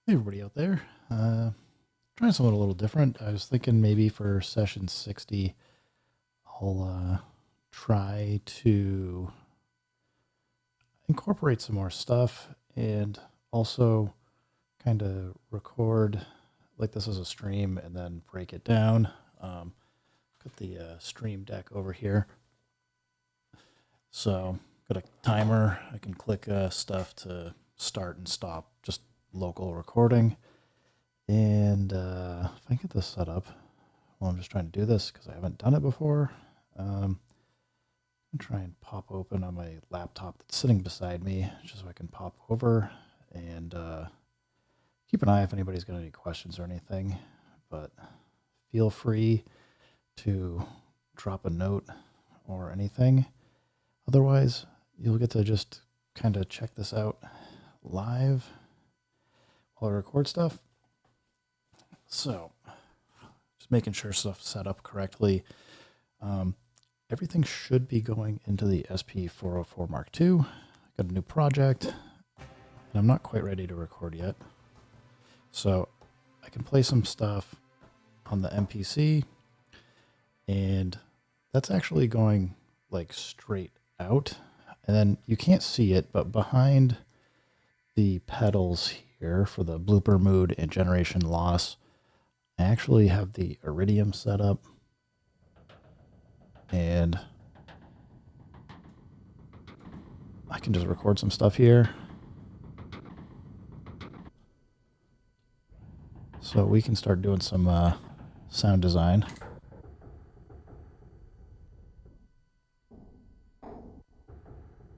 Hey, everybody out there. Trying something a little different. I was thinking maybe for session 60, I'll try to incorporate some more stuff and also kind of record like this is a stream and then break it down. Put the stream deck over here. So, got a timer. I can click stuff to start and stop, just local recording. And if I get this set up, well, I'm just trying to do this because I haven't done it before. I'm try and pop open on my laptop that's sitting beside me, just so I can pop over and keep an eye if anybody's got any questions or anything. But feel free to drop a note or anything. Otherwise, you'll get to just kind of check this out live while I record stuff. So, just making sure stuff's set up correctly. Everything should be going into the SP404 Mark II. Got a new project, and I'm not quite ready to record yet. So, I can play some stuff on the MPC, and that's actually going like straight out. And then you can't see it, but behind the pedals here for the blooper mood and generation loss, I actually have the Iridium set up, and I can just record some stuff here. So we can start doing some sound design.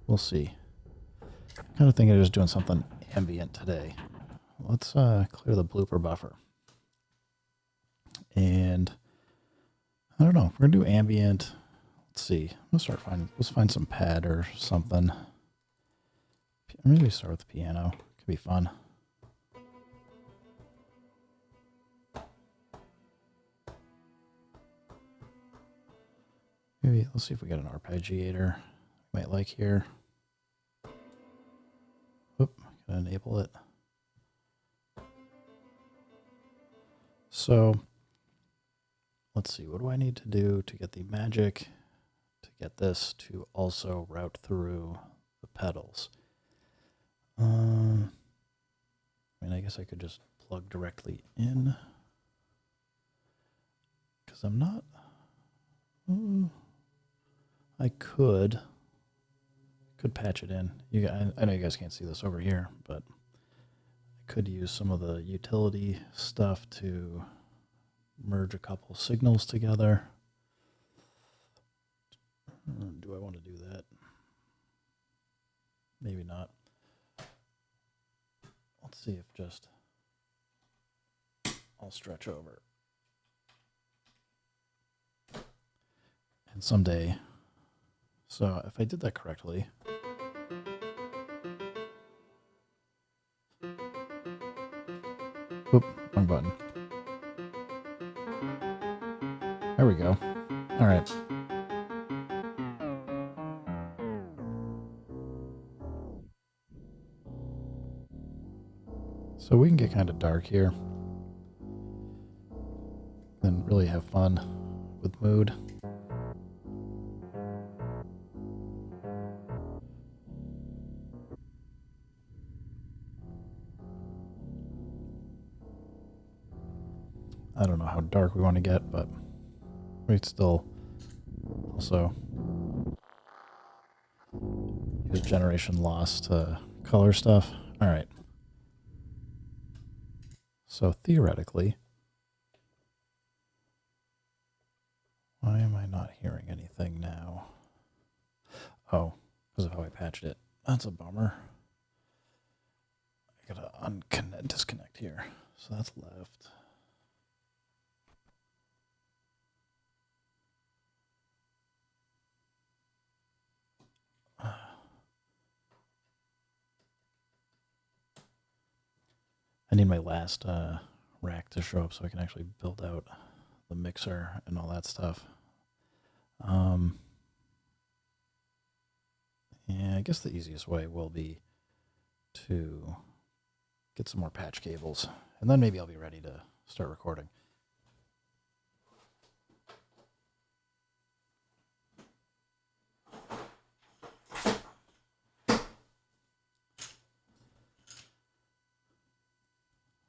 We'll see. Kind of thinking of just doing something ambient today. Let's clear the blooper buffer. And I don't know. If we're gonna do ambient, let's see. Let's find some pad or something. Maybe start with the piano. Could be fun. Maybe let's see if we got an arpeggiator we might like here. Oop, gotta enable it. So let's see, what do I need to do to get the magic to get this to also route through the pedals? I mean, I guess I could just plug directly in, because I'm not. I could patch it in. I know you guys can't see this over here, but I could use some of the utility stuff to merge a couple signals together. Do I want to do that? Maybe not. Let's see if just I'll stretch over. And someday, so if I did that correctly, oop, wrong button. There we go. All right. So we can get kind of dark here and really have fun with mood. I don't know how dark we want to get, but we still also use generation loss to color stuff. All right. So theoretically, why am I not hearing anything now? Oh, because of how I patched it. That's a bummer. I gotta disconnect here. So that's left. I need my last rack to show up so I can actually build out the mixer and all that stuff. Yeah, I guess the easiest way will be to get some more patch cables, and then maybe I'll be ready to start recording.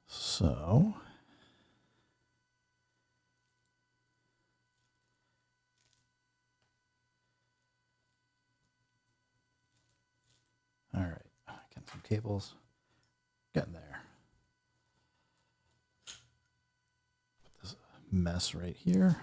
So, all right, getting some cables, getting there. Put this mess right here.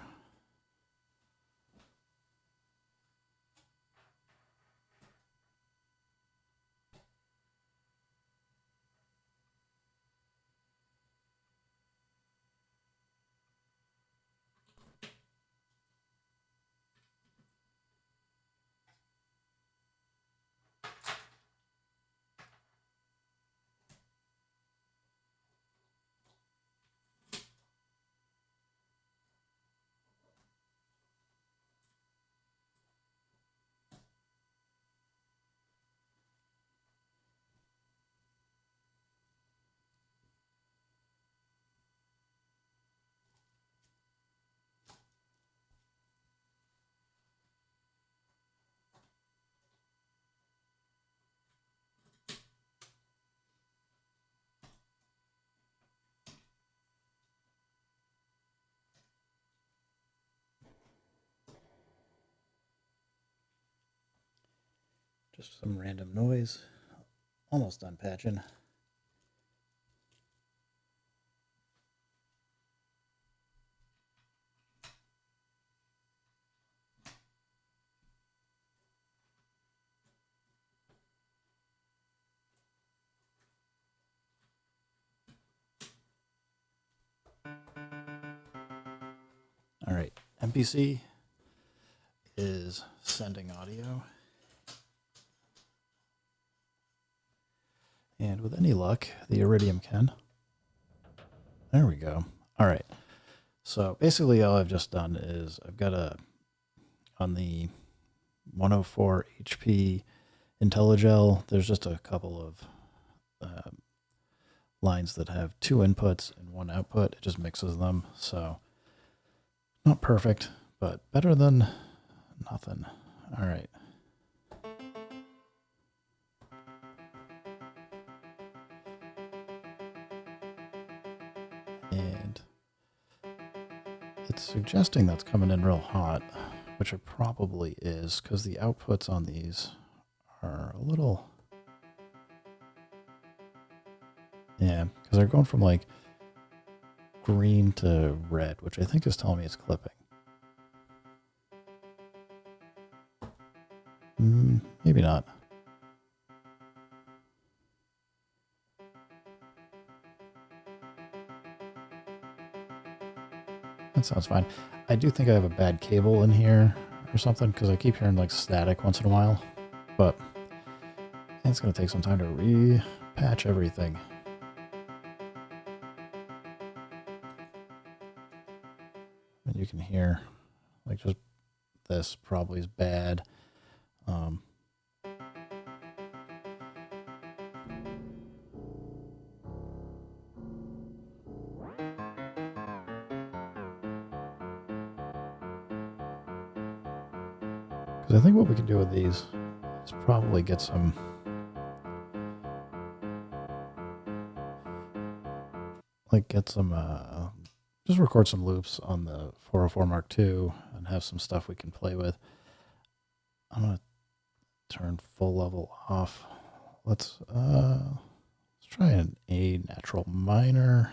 Just some random noise. Almost done patching. All right, MPC is sending audio. And with any luck, the Iridium can. There we go. All right. So basically all I've just done is I've got on the 104 HP IntelliGel, there's just a couple of lines that have 2 inputs and 1 output. It just mixes them. So not perfect, but better than nothing. All right. And it's suggesting that's coming in real hot, which it probably is, because the outputs on these are a little... Yeah, because they're going from like green to red, which I think is telling me it's clipping. Maybe not. That sounds fine. I do think I have a bad cable in here or something, because I keep hearing like static once in a while, but it's going to take some time to repatch everything. And you can hear like just this probably is bad. Because I think what we can do with these is probably get some just record some loops on the 404 Mark II and have some stuff we can play with. I'm going to turn full level off. Let's try an A natural minor.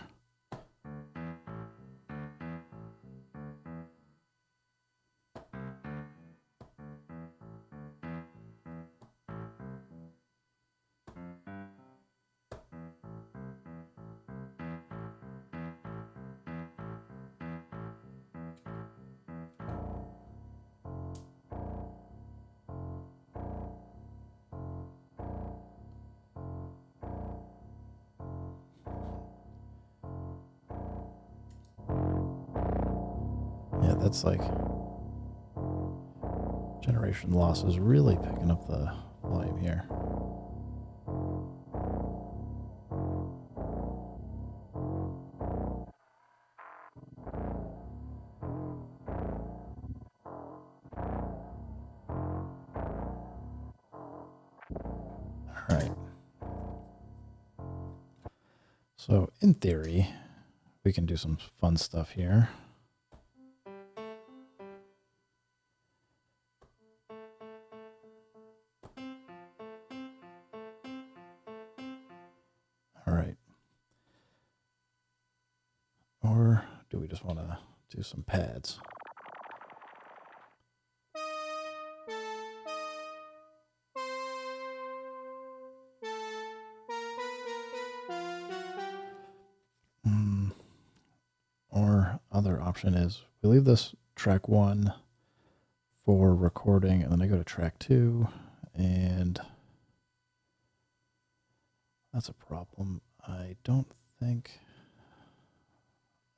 That's like generation loss is really picking up the volume here. All right. So in theory, we can do some fun stuff here. All right. Or do we just want to do some pads? Or other option is we leave this track 1 for recording, and then I go to track 2, and that's a problem. I don't think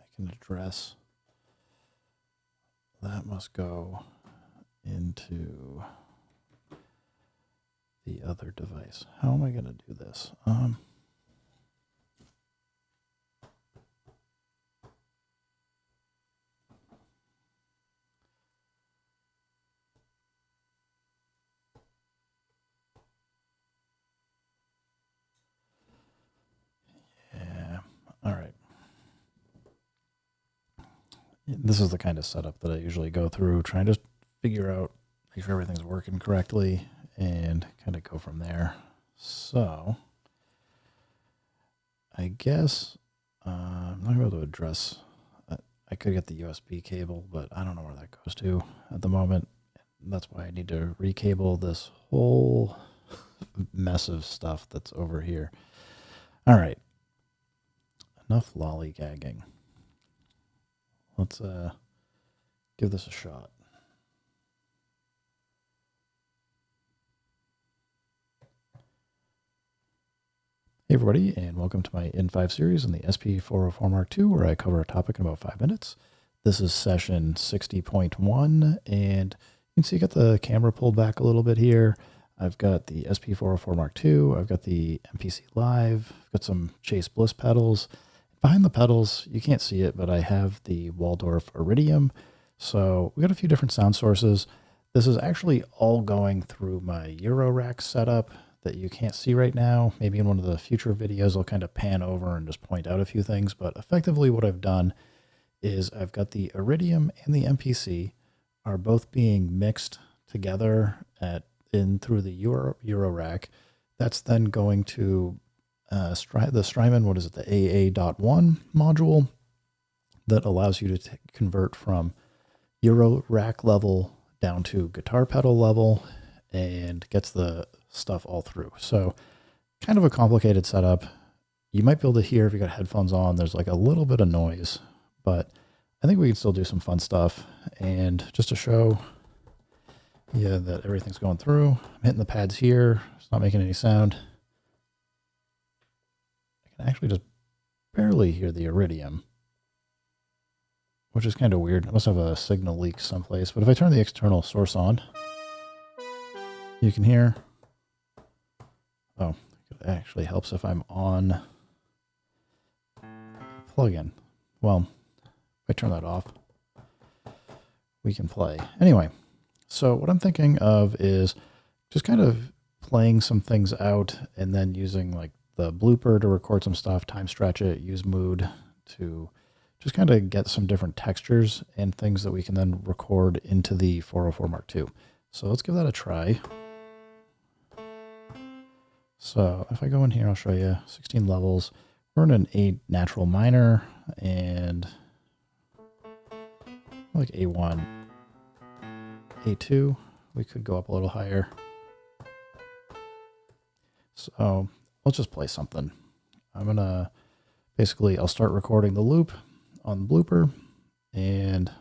I can address. That must go into the other device. How am I going to do this? Yeah. All right. This is the kind of setup that I usually go through, trying to figure out, make sure everything's working correctly, and kind of go from there. So I guess I'm not going to be able to address. I could get the USB cable, but I don't know where that goes to at the moment. That's why I need to recable this whole mess of stuff that's over here. All right. Enough lollygagging. Let's give this a shot. Hey everybody, and welcome to my N5 series on the SP404 Mark II, where I cover a topic in about 5 minutes. This is session 60.1, and you can see I got the camera pulled back a little bit here. I've got the SP404 Mark II, I've got the MPC Live, I've got some Chase Bliss pedals. Behind the pedals, you can't see it, but I have the Waldorf Iridium. So we got a few different sound sources. This is actually all going through my Eurorack setup that you can't see right now. Maybe in one of the future videos, I'll kind of pan over and just point out a few things. But effectively what I've done is I've got the Iridium and the MPC are both being mixed together through the Eurorack. That's then going to the Strymon, what is it, the AA.1 module that allows you to convert from Eurorack level down to guitar pedal level and gets the stuff all through. So kind of a complicated setup. You might be able to hear if you got headphones on, there's like a little bit of noise, but I think we can still do some fun stuff. And just to show you that everything's going through, I'm hitting the pads here. It's not making any sound. I can actually just barely hear the Iridium, which is kind of weird. I must have a signal leak someplace. But if I turn the external source on, you can hear. Oh, it actually helps if I'm on plug-in. Well, if I turn that off, we can play. Anyway, so what I'm thinking of is just kind of playing some things out and then using like the blooper to record some stuff, time stretch it, use mood to just kind of get some different textures and things that we can then record into the 404 Mark II. So let's give that a try. So if I go in here, I'll show you 16 levels. We're in an A natural minor and like A1, A2. We could go up a little higher. So let's just play something. I'm going to basically, I'll start recording the loop on the blooper and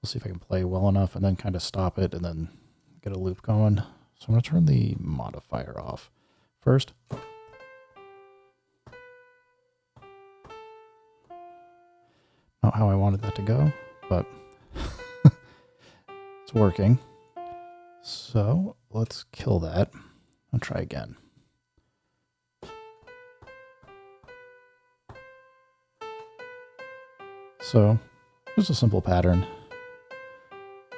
we'll see if I can play well enough and then kind of stop it and then get a loop going. So I'm going to turn the modifier off first. Not how I wanted that to go, but it's working. So let's kill that. I'll try again. So just a simple pattern.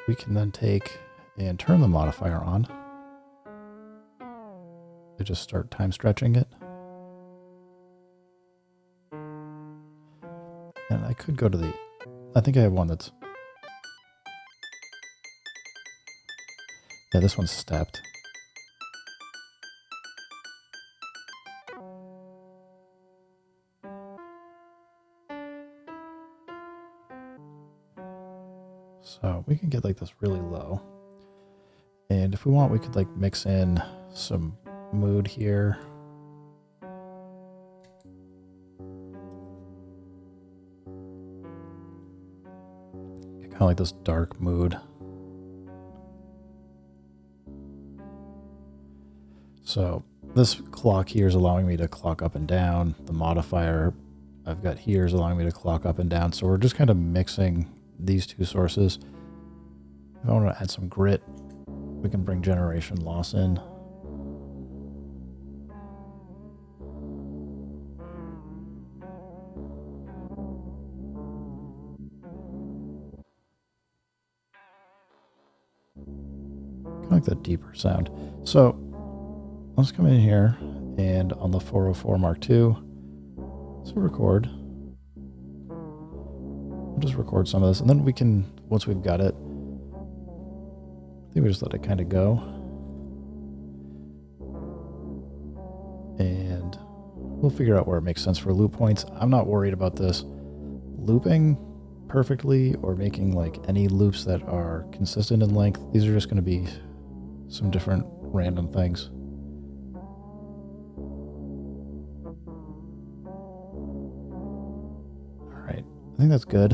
We can then take and turn the modifier on. I just start time stretching it. And I could go to the, I think I have one that's, yeah, this one's stepped. So we can get like this really low. And if we want, we could like mix in some mood here. Kind of like this dark mood. So this clock here is allowing me to clock up and down. The modifier I've got here is allowing me to clock up and down. So we're just kind of mixing these two sources. If I want to add some grit, we can bring generation loss in. Kind of like that deeper sound. So let's come in here and on the 404 Mark II, let's record. We'll just record some of this and then we can, once we've got it, I think we just let it kind of go. And we'll figure out where it makes sense for loop points. I'm not worried about this looping perfectly or making like any loops that are consistent in length. These are just going to be some different random things. All right, I think that's good.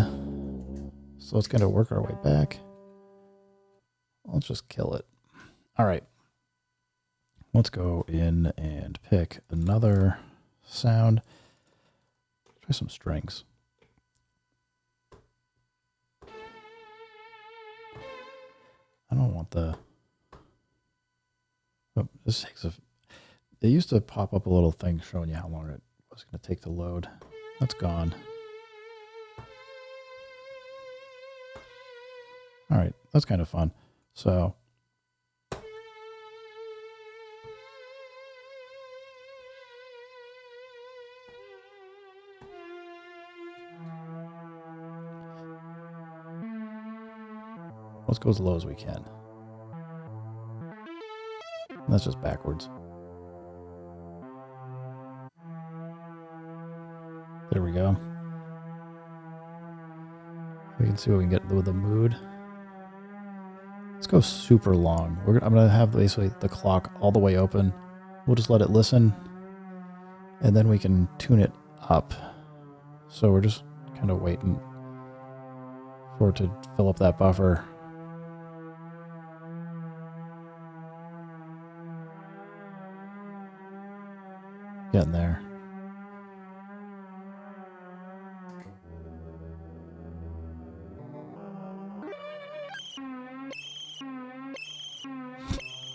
So let's kind of work our way back. Let's just kill it. All right. Let's go in and pick another sound. Try some strings. I don't want the... Oh, this takes a... It used to pop up a little thing showing you how long it was going to take to load. That's gone. All right. That's kind of fun. So... let's go as low as we can. And that's just backwards. There we go. We can see what we can get with the mood. Let's go super long. I'm going to have basically the clock all the way open. We'll just let it listen. And then we can tune it up. So we're just kind of waiting for it to fill up that buffer. Getting there.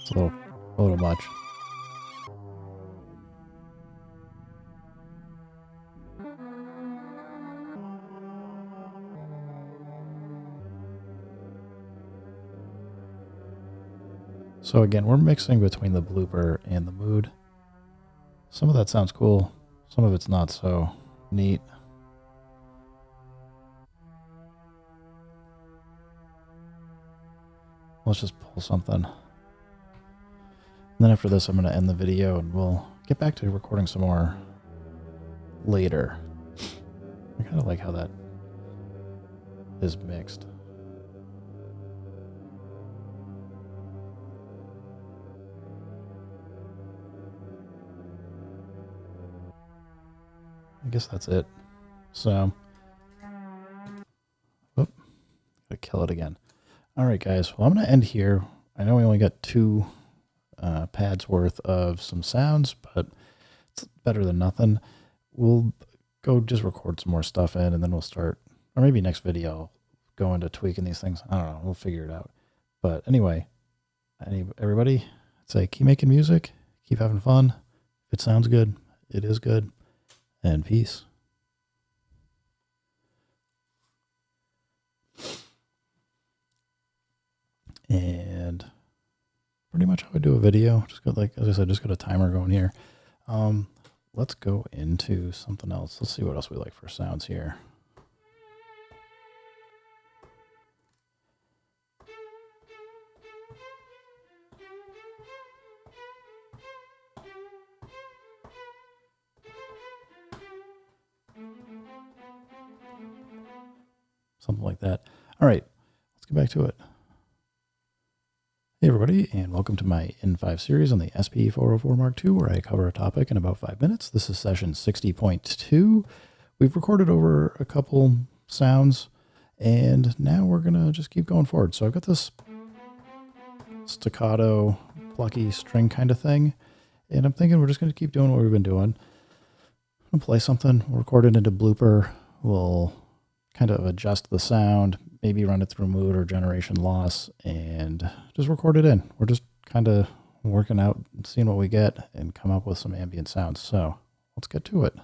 It's a little much. So again, we're mixing between the blooper and the mood. Some of that sounds cool. Some of it's not so neat. Let's just pull something. And then after this, I'm going to end the video and we'll get back to recording some more later. I kind of like how that is mixed. I guess that's it. So, whoop, gotta kill it again. All right, guys. Well, I'm going to end here. I know we only got 2 pads worth of some sounds, but it's better than nothing. We'll go just record some more stuff in, and then we'll start, or maybe next video, I'll go into tweaking these things. I don't know. We'll figure it out. But anyway, everybody, I'd say keep making music, keep having fun. If it sounds good, it is good. And peace. And pretty pretty much how I do a video. Just got, like, as I said, just got a timer going here. Let's go into something else. Let's see what else we like for sounds here. Something like that. All right, let's get back to it. Hey everybody, and welcome to my N5 series on the SP404 Mark II, where I cover a topic in about 5 minutes. This is session 60.2. We've recorded over a couple sounds, and now we're going to just keep going forward. So I've got this staccato, plucky string kind of thing, and I'm thinking we're just going to keep doing what we've been doing. I'm going to play something, we'll record it into blooper, we'll kind of adjust the sound, maybe run it through mood or generation loss, and just record it in. We're just kind of working out, seeing what we get, and come up with some ambient sounds. So let's get to it.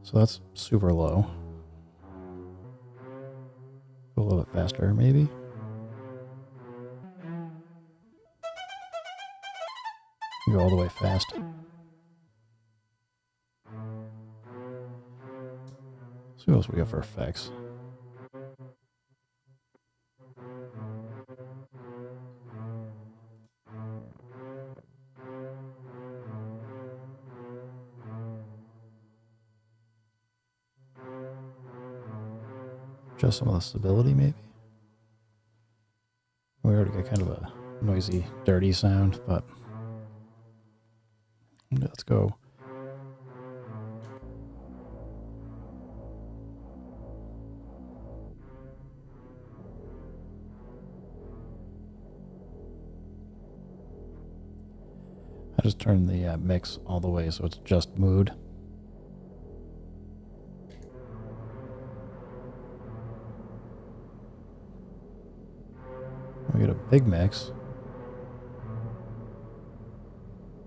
So that's super low. Go a little bit faster, maybe. Go all the way fast. See what else we got for effects. Just some of the stability, maybe. We already got kind of a noisy, dirty sound, but let's go. I just turned the mix all the way so it's just mood. We get a big mix.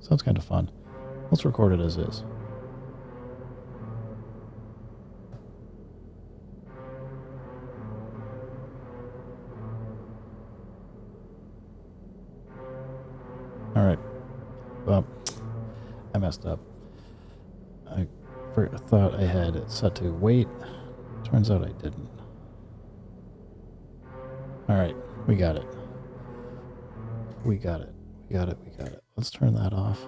Sounds kind of fun. Let's record it as is. All right. Well, I messed up. I thought I had it set to wait. Turns out I didn't. All right, we got it. We got it. We got it. We got it. Let's turn that off.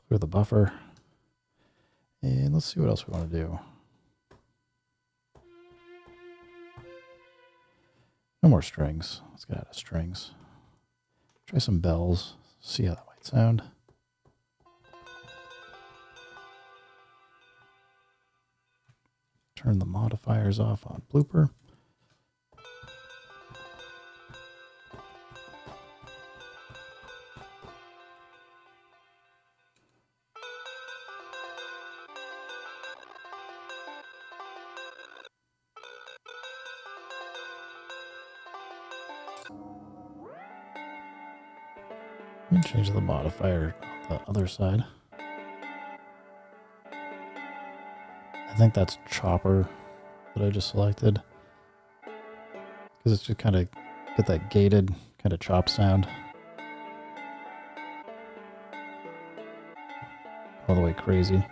Clear the buffer. And let's see what else we want to do. No more strings. Let's get out of strings. Try some bells. See how that might sound. Turn the modifiers off on blooper. And change the modifier on the other side. I think that's chopper that I just selected, because it's just kind of get that gated kind of chop sound all the way crazy.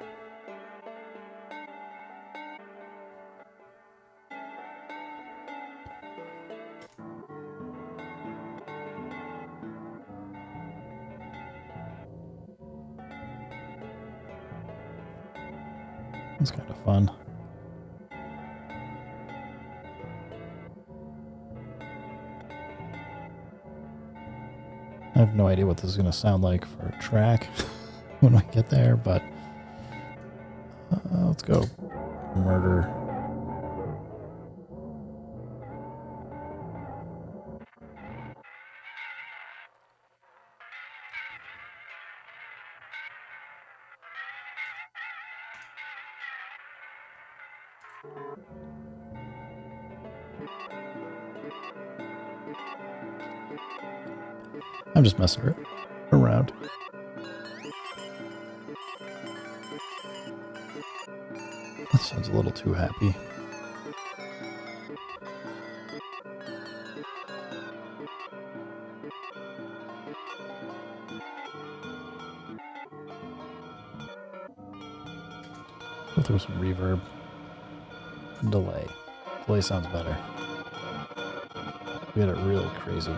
It's kind of fun. I have no idea what this is going to sound like for a track when I get there, but let's go murder. I'm just messing around. That sounds a little too happy. Go through some reverb. Delay. Delay sounds better. We had it really crazy.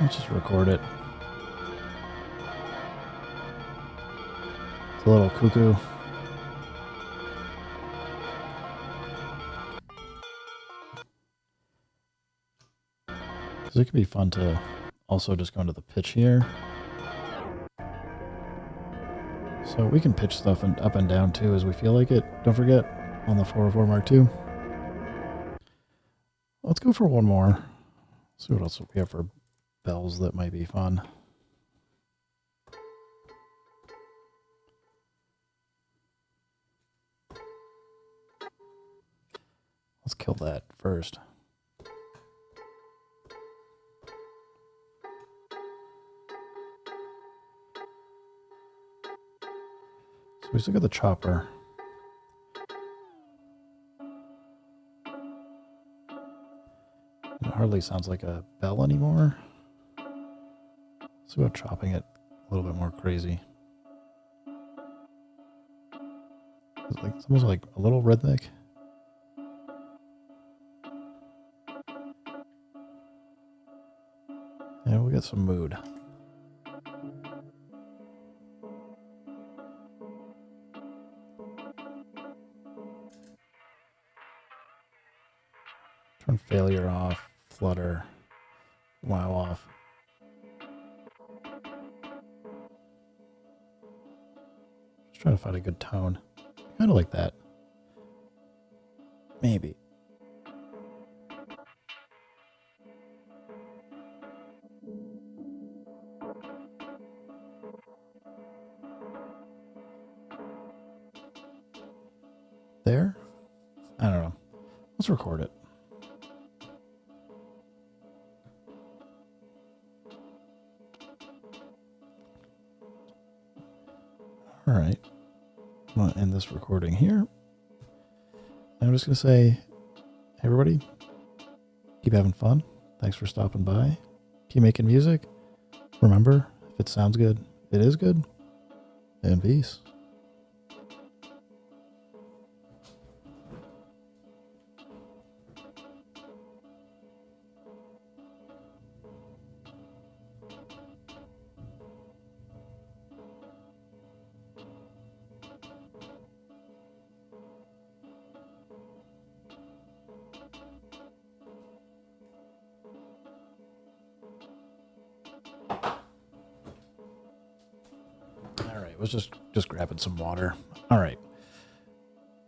Let's just record it. It's a little cuckoo. Because it could be fun to also just go into the pitch here. So we can pitch stuff up and down too as we feel like it. Don't forget, on the 404 Mark II. Let's go for one more. See what else we have for bells that might be fun. Let's kill that first. So we still got the chopper. It hardly sounds like a bell anymore. Let's see about chopping it a little bit more crazy. It's almost like a little rhythmic. And we got some mood. Turn failure off, flutter, wow off. Just trying to find a good tone. Kind of like that. Maybe. There? I don't know. Let's record it. All right. I'm going to end this recording here. I'm just going to say, hey everybody, keep having fun. Thanks for stopping by. Keep making music. Remember, if it sounds good, it is good. And peace. Was just grabbing some water. All right.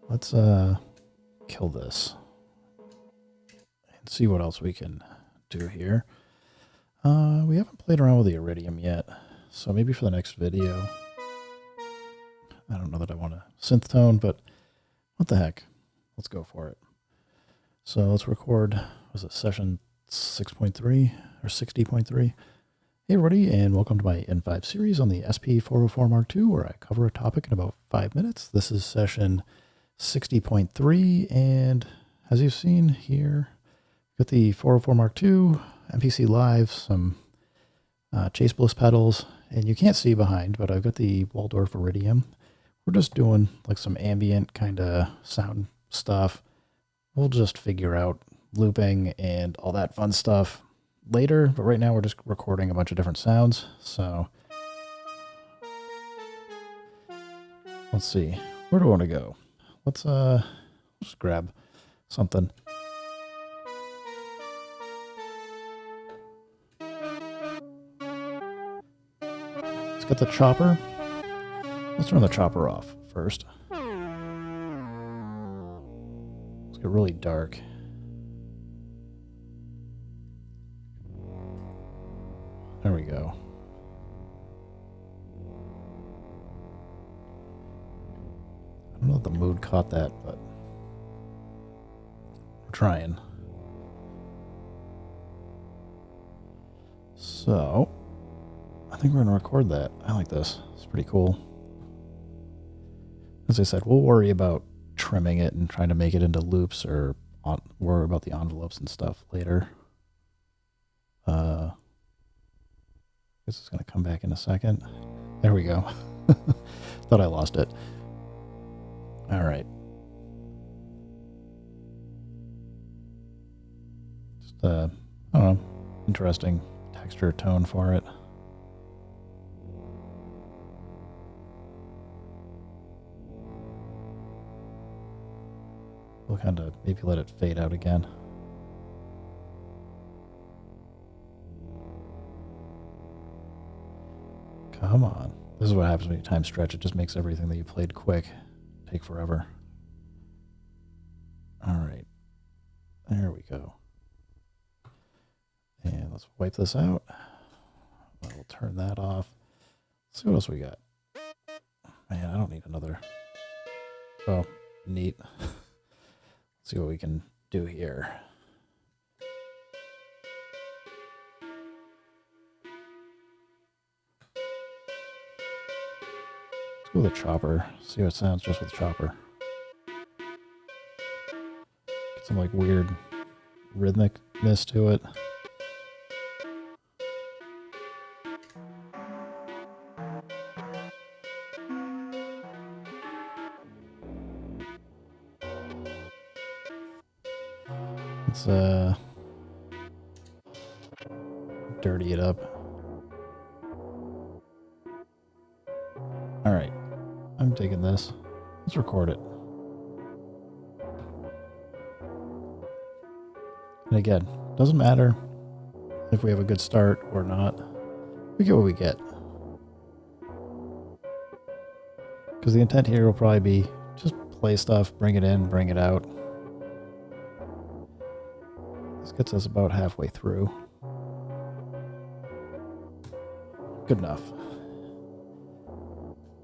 Let's kill this and see what else we can do here. We haven't played around with the iridium yet, so maybe for the next video. I don't know that I want a synth tone, but what the heck? Let's go for it. So let's record, was it session 6.3 or 60.3? Hey everybody, and welcome to my N5 series on the SP404 Mark II, where I cover a topic in about 5 minutes. This is session 60.3, and as you've seen here, got the 404 Mark II, MPC Live, some Chase Bliss pedals, and you can't see behind, but I've got the Waldorf Iridium. We're just doing like some ambient kind of sound stuff. We'll just figure out looping and all that fun stuff later, but right now we're just recording a bunch of different sounds. So let's see, where do I want to go? Let's just grab something. Let's get the chopper. Let's turn the chopper off first. Let's get really dark. There we go. I don't know know if the mood caught that, but we're trying. So, I think we're going to record that. I like this. It's pretty cool. As I said, we'll worry about trimming it and trying to make it into loops or worry about the envelopes and stuff later. I guess it's going to come back in a second. There we go. Thought I lost it. All right. Just, I don't know, interesting texture tone for it. We'll kind of maybe let it fade out again. Come on. This is what happens when you time stretch. It just makes everything that you played quick take forever. All right. There we go. And let's wipe this out. We'll turn that off. Let's see what else we got. Man, I don't need another. Oh, neat. Let's see what we can do here. Let's go with a chopper. See how it sounds just with a chopper. Get some like weird rhythmicness to it. Let's dirty it up. All right, I'm taking this. Let's record it. And again, doesn't matter if we have a good start or not. We get what we get. Because the intent here will probably be just play stuff, bring it in, bring it out. This gets us about halfway through. Good enough.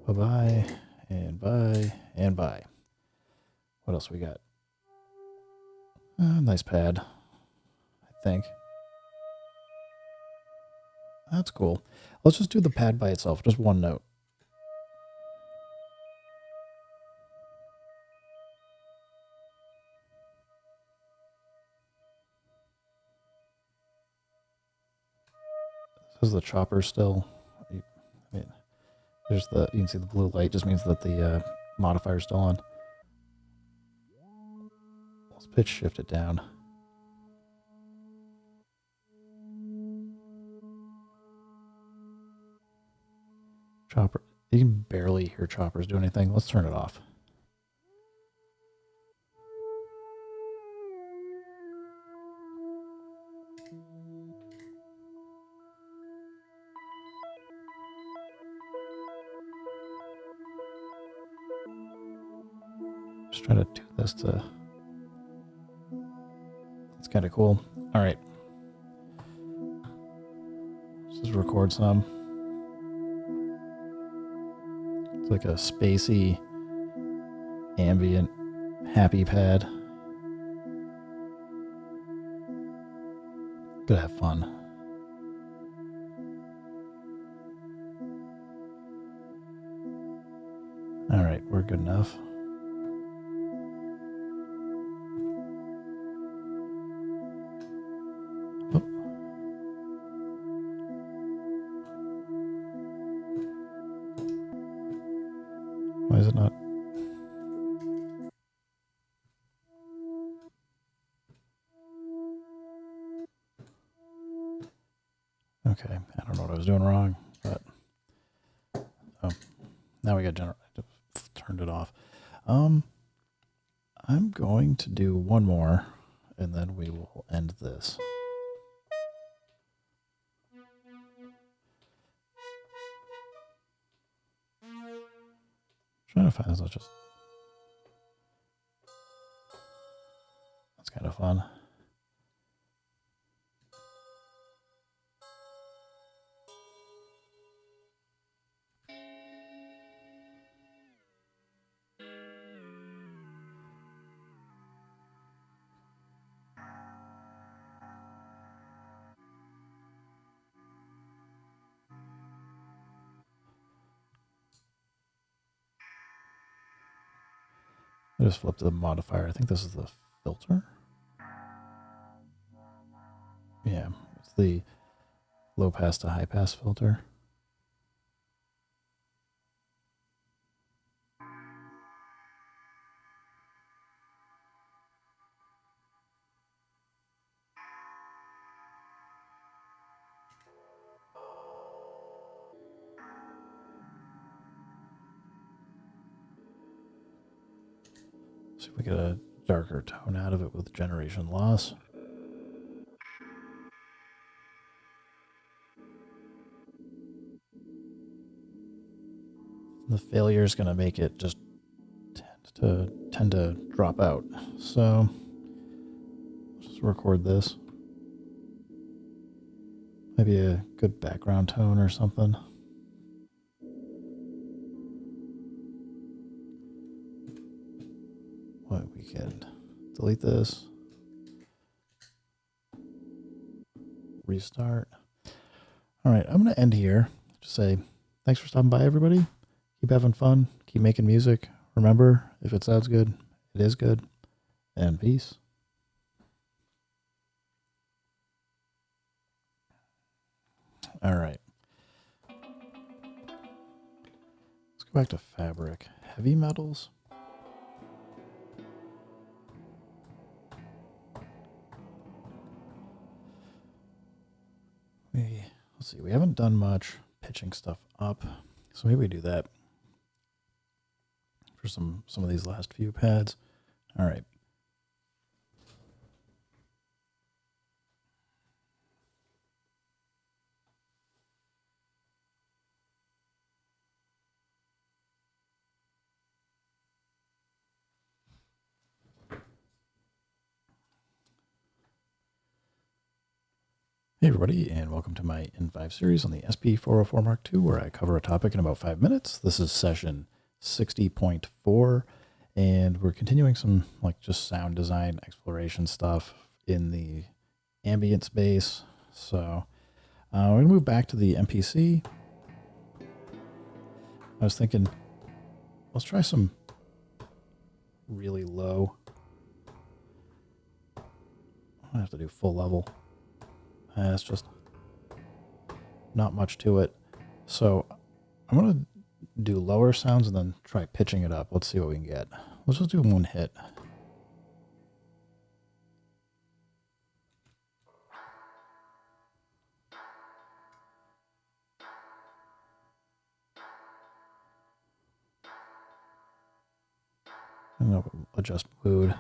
Bye-bye, and bye, and bye. What else we got? Nice pad, I think. That's cool. Let's just do the pad by itself, just one note. This is the chopper still. I mean, there's the, you can see the blue light just means that the modifier is still on. Let's pitch shift it down. Chopper, you can barely hear choppers do anything. Let's turn it off. Just trying to do this to... It's kind of cool. All right. Let's just record some. It's like a spacey, ambient, happy pad. Gonna have fun. All right, we're good enough. Oh. Why is it not? Okay, I don't know what I was doing wrong, but oh, now we got turned it off. I'm going to do one more, and then we will end this. Trying to find this. That's kind of fun. I just flipped the modifier. I think this is the filter. Yeah, it's the low pass to high pass filter. See if we get a darker tone out of it with generation loss. The failure is going to make it just tend to drop out. So let's just record this. Maybe a good background tone or something. What we can delete this. Restart. All right, I'm going to end here. Just say thanks for stopping by, everybody. Keep having fun. Keep making music. Remember, if it sounds good, it is good. And peace. All right. Let's go back to fabric. Heavy metals. Let's see. We haven't done much pitching stuff up, so maybe we do that for some of these last few pads. All right. Hey everybody, and welcome to my N5 series on the SP404 Mark II, where I cover a topic in about 5 minutes. This is session 60.4, and we're continuing some just sound design exploration stuff in the ambient space. So we're going to move back to the MPC. I was thinking, let's try some really low. I have to do full level. It's just not much to it. So I'm going to do lower sounds and then try pitching it up. Let's see what we can get. Let's just do one hit. And I'll adjust mood so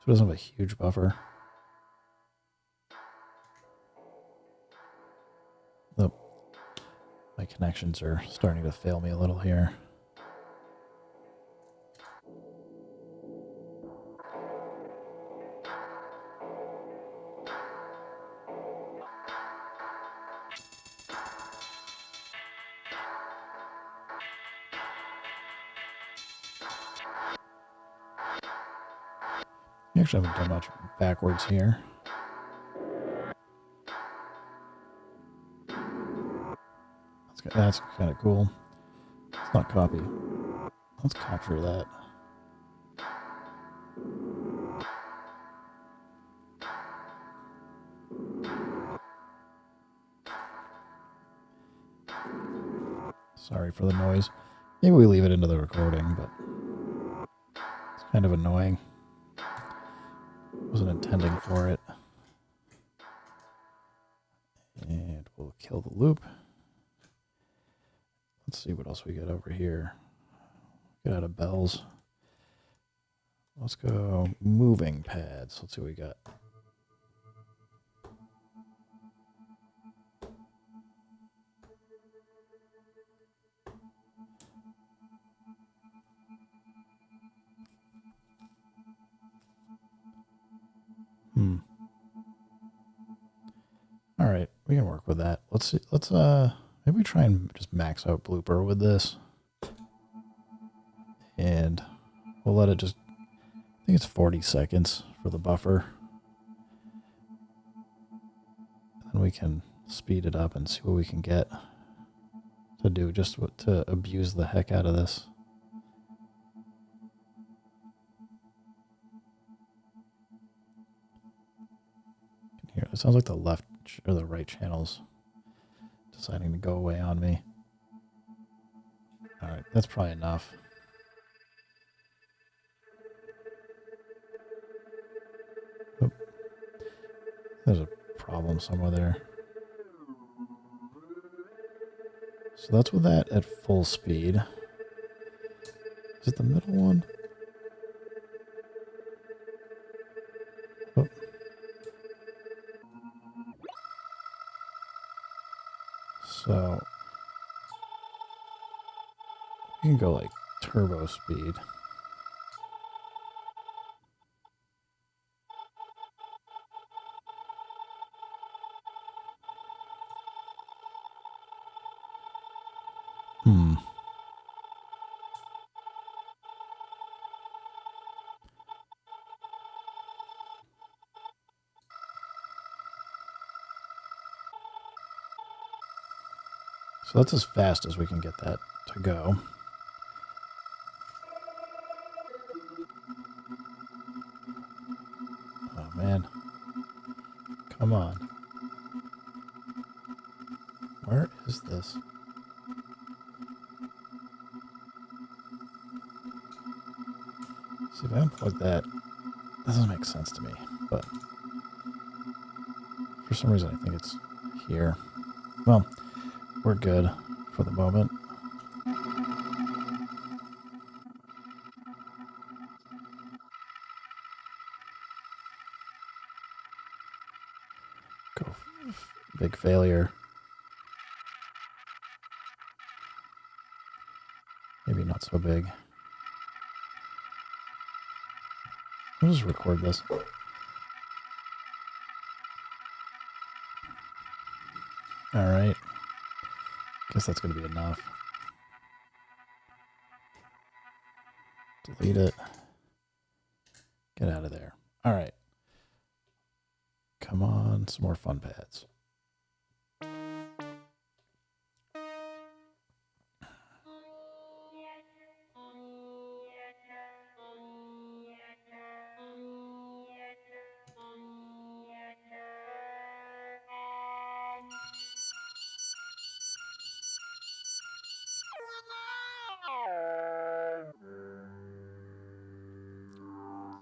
it doesn't have a huge buffer. My connections are starting to fail me a little here. You actually haven't done much backwards here. That's kind of cool. Let's not copy. Let's capture that. Sorry for the noise. Maybe we leave it into the recording, but it's kind of annoying. Wasn't intending for it. And we'll kill the loop. Let's see what else we got over here. Get out of bells. Let's go moving pads. Let's see what we got. All right, we can work with that. Let's see. Let's maybe try and just max out blooper with this. And we'll let it just, I think it's 40 seconds for the buffer. And we can speed it up and see what we can get to do, just to abuse the heck out of this. It sounds like the left or the right channel's deciding to go away on me. All right, that's probably enough. Oh, there's a problem somewhere there. So that's with that at full speed. Is it the middle one? Oh. So you can go like turbo speed. So that's as fast as we can get that to go. Oh man. Come on. Where is this? See if I unplug that. That doesn't make sense to me, but for some reason I think it's here. Well, we're good for the moment. Go. Big failure. Maybe not so big. I'll just record this. All right. Guess that's going to be enough. Delete it. Get out of there. All right. Come on, some more fun pads.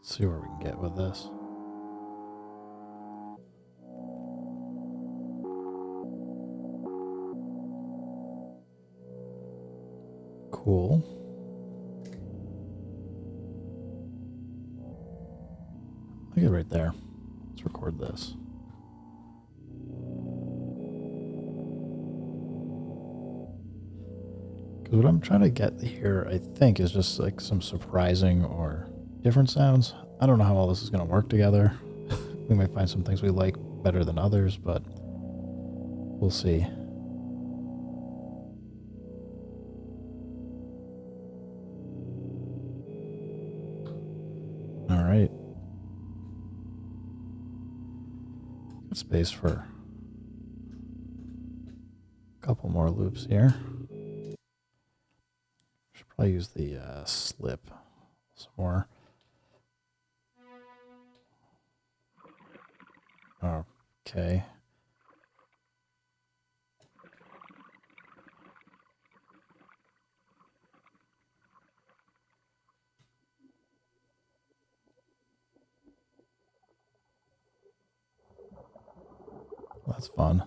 See where we can get with this. Cool. Look at right there. Let's record this. Because what I'm trying to get here, I think, is just like some surprising or different sounds. I don't know how all this is going to work together. We might find some things we like better than others, but we'll see. All right. Good space for a couple more loops here. Should probably use the slip some more. Okay. Well, that's fun.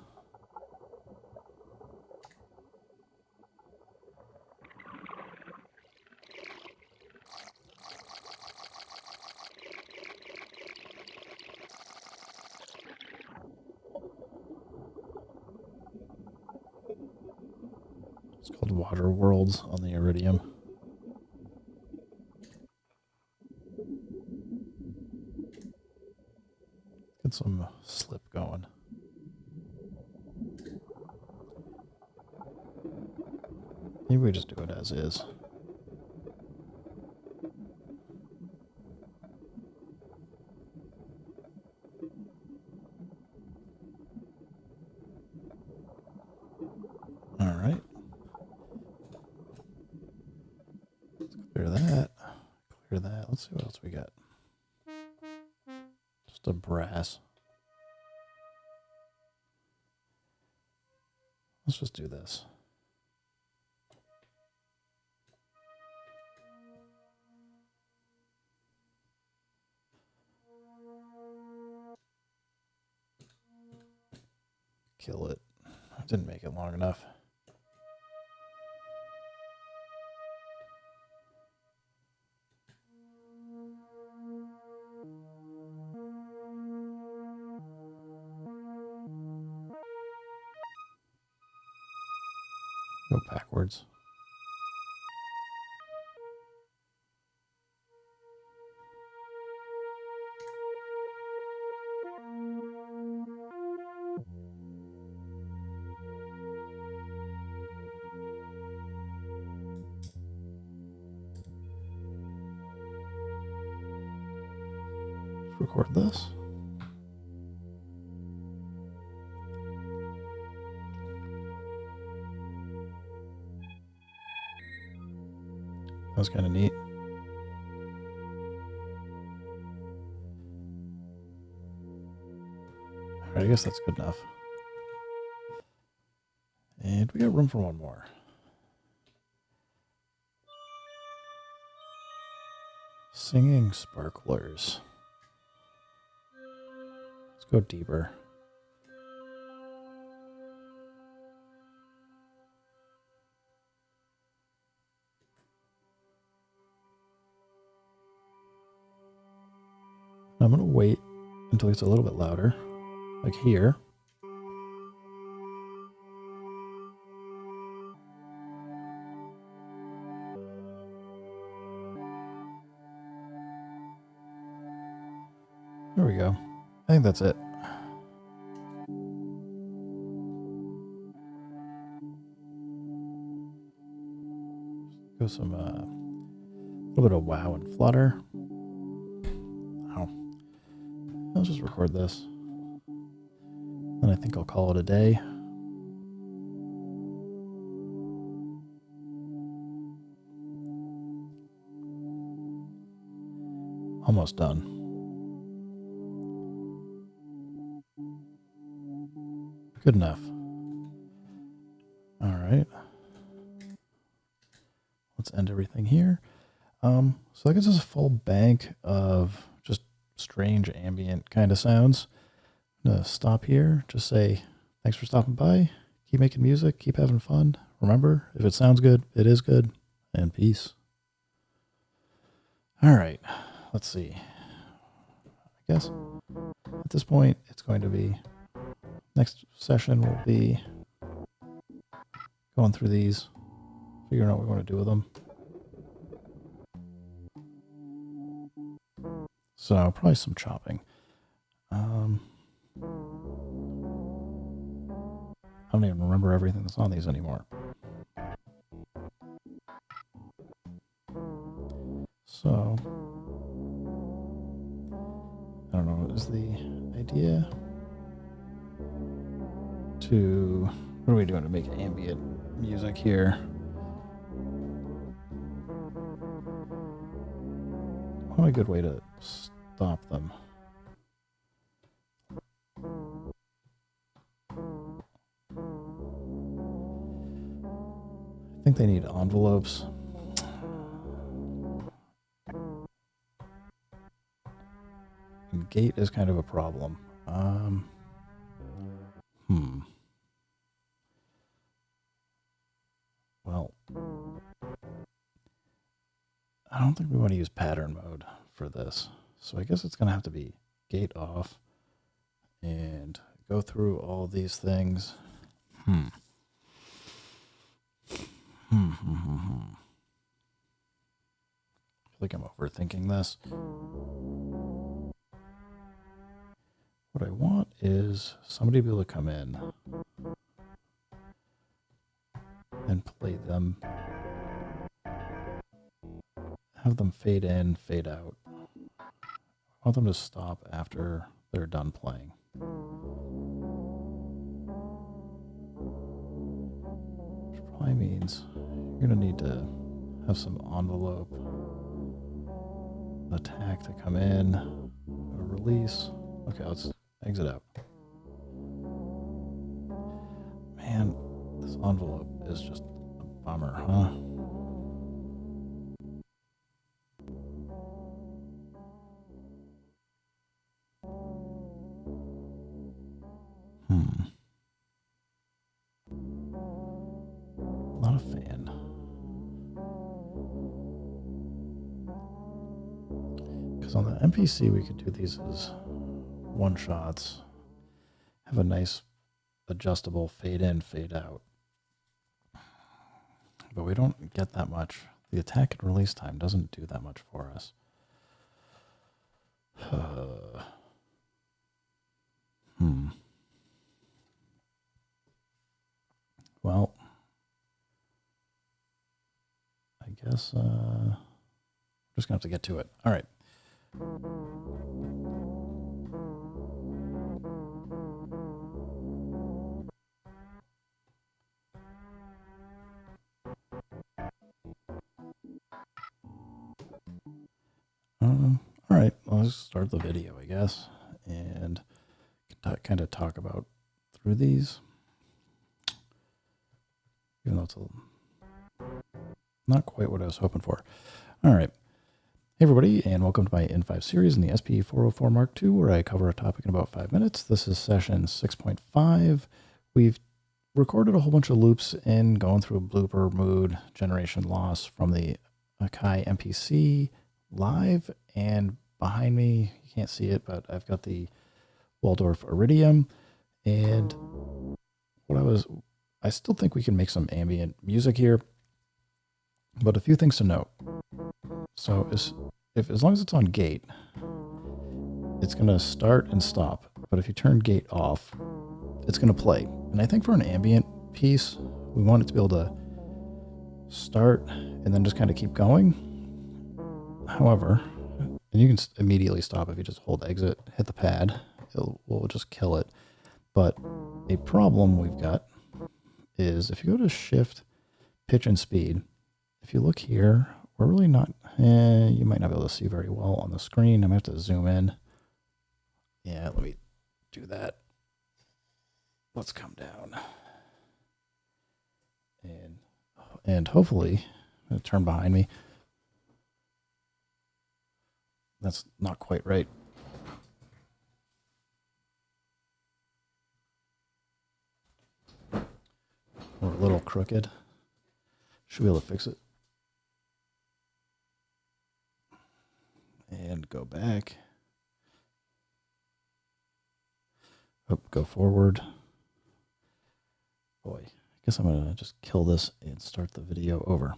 It's called Water Worlds on the Iridium. Get some slip going. Maybe we just do it as is. All right. Let's clear that. Clear that. Let's see what else we got. Just a brass. Let's just do this. Kill it. I didn't make it long enough. Go backwards. Let's record this. That was kind of neat. All right, I guess that's good enough. And we got room for one more. Singing sparklers. Let's go deeper. I'm going to wait until it's a little bit louder, like here. There we go. I think that's it. Go some, a little bit of wow and flutter. Ow. I'll just record this. And I think I'll call it a day. Almost done. Good enough. All right. Let's end everything here. So that gives us a full bank of just strange ambient kind of sounds. I'm going to stop here. Just say thanks for stopping by. Keep making music. Keep having fun. Remember, if it sounds good, it is good. And peace. All right. Let's see. I guess at this point, it's going to be... Next session will be going through these, figuring out what we want to do with them. So probably some chopping. I don't even remember everything that's on these anymore. So, I don't know, is the idea to, what are we doing to make ambient music here? What a good way to stop them. I think they need envelopes. And gate is kind of a problem. Well, I don't think we want to use pattern mode for this. So I guess it's going to have to be gate off and go through all these things. I feel like I'm overthinking this. What I want is somebody to be able to come in and play them. Have them fade in, fade out. I want them to stop after they're done playing. Which probably means you're going to need to have some envelope, attack to come in, a release. Okay, let's exit out. Man, This envelope is just a bummer, huh? Not a fan. Because on the MPC, we could do these as one shots. Have a nice adjustable fade in, fade out. But we don't get that much. The attack and release time doesn't do that much for us. Well, I guess I'm just going to have to get to it. All right. All right, well, let's start the video, I guess, and kind of talk about through these, even though it's not quite what I was hoping for. All right. Hey, everybody, and welcome to my N5 series in the SP404 Mark II, where I cover a topic in about 5 minutes. This is session 6.5. We've recorded a whole bunch of loops in going through a blooper mood generation loss from the Akai MPC live, and behind me, you can't see it, but I've got the Waldorf Iridium, and I still think we can make some ambient music here, but a few things to note. So as long as it's on gate, it's going to start and stop, but if you turn gate off, it's going to play. And I think for an ambient piece, we want it to be able to start and then just kind of keep going. However, and you can immediately stop if you just hold exit, hit the pad, we'll just kill it. But a problem we've got is if you go to shift, pitch, and speed, if you look here, we're really not, you might not be able to see very well on the screen. I'm going to have to zoom in. Yeah, let me do that. Let's come down. And hopefully, I'm going to turn behind me. That's not quite right. We're a little crooked. Should be able to fix it. And go back. Oh, go forward. Boy, I guess I'm going to just kill this and start the video over.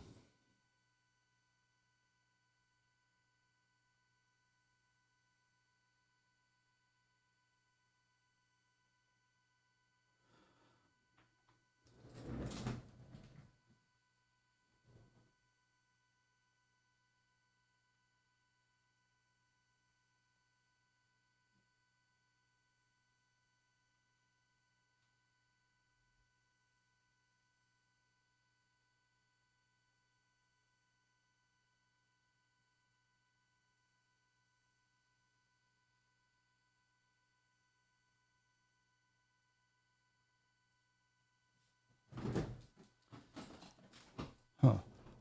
Huh.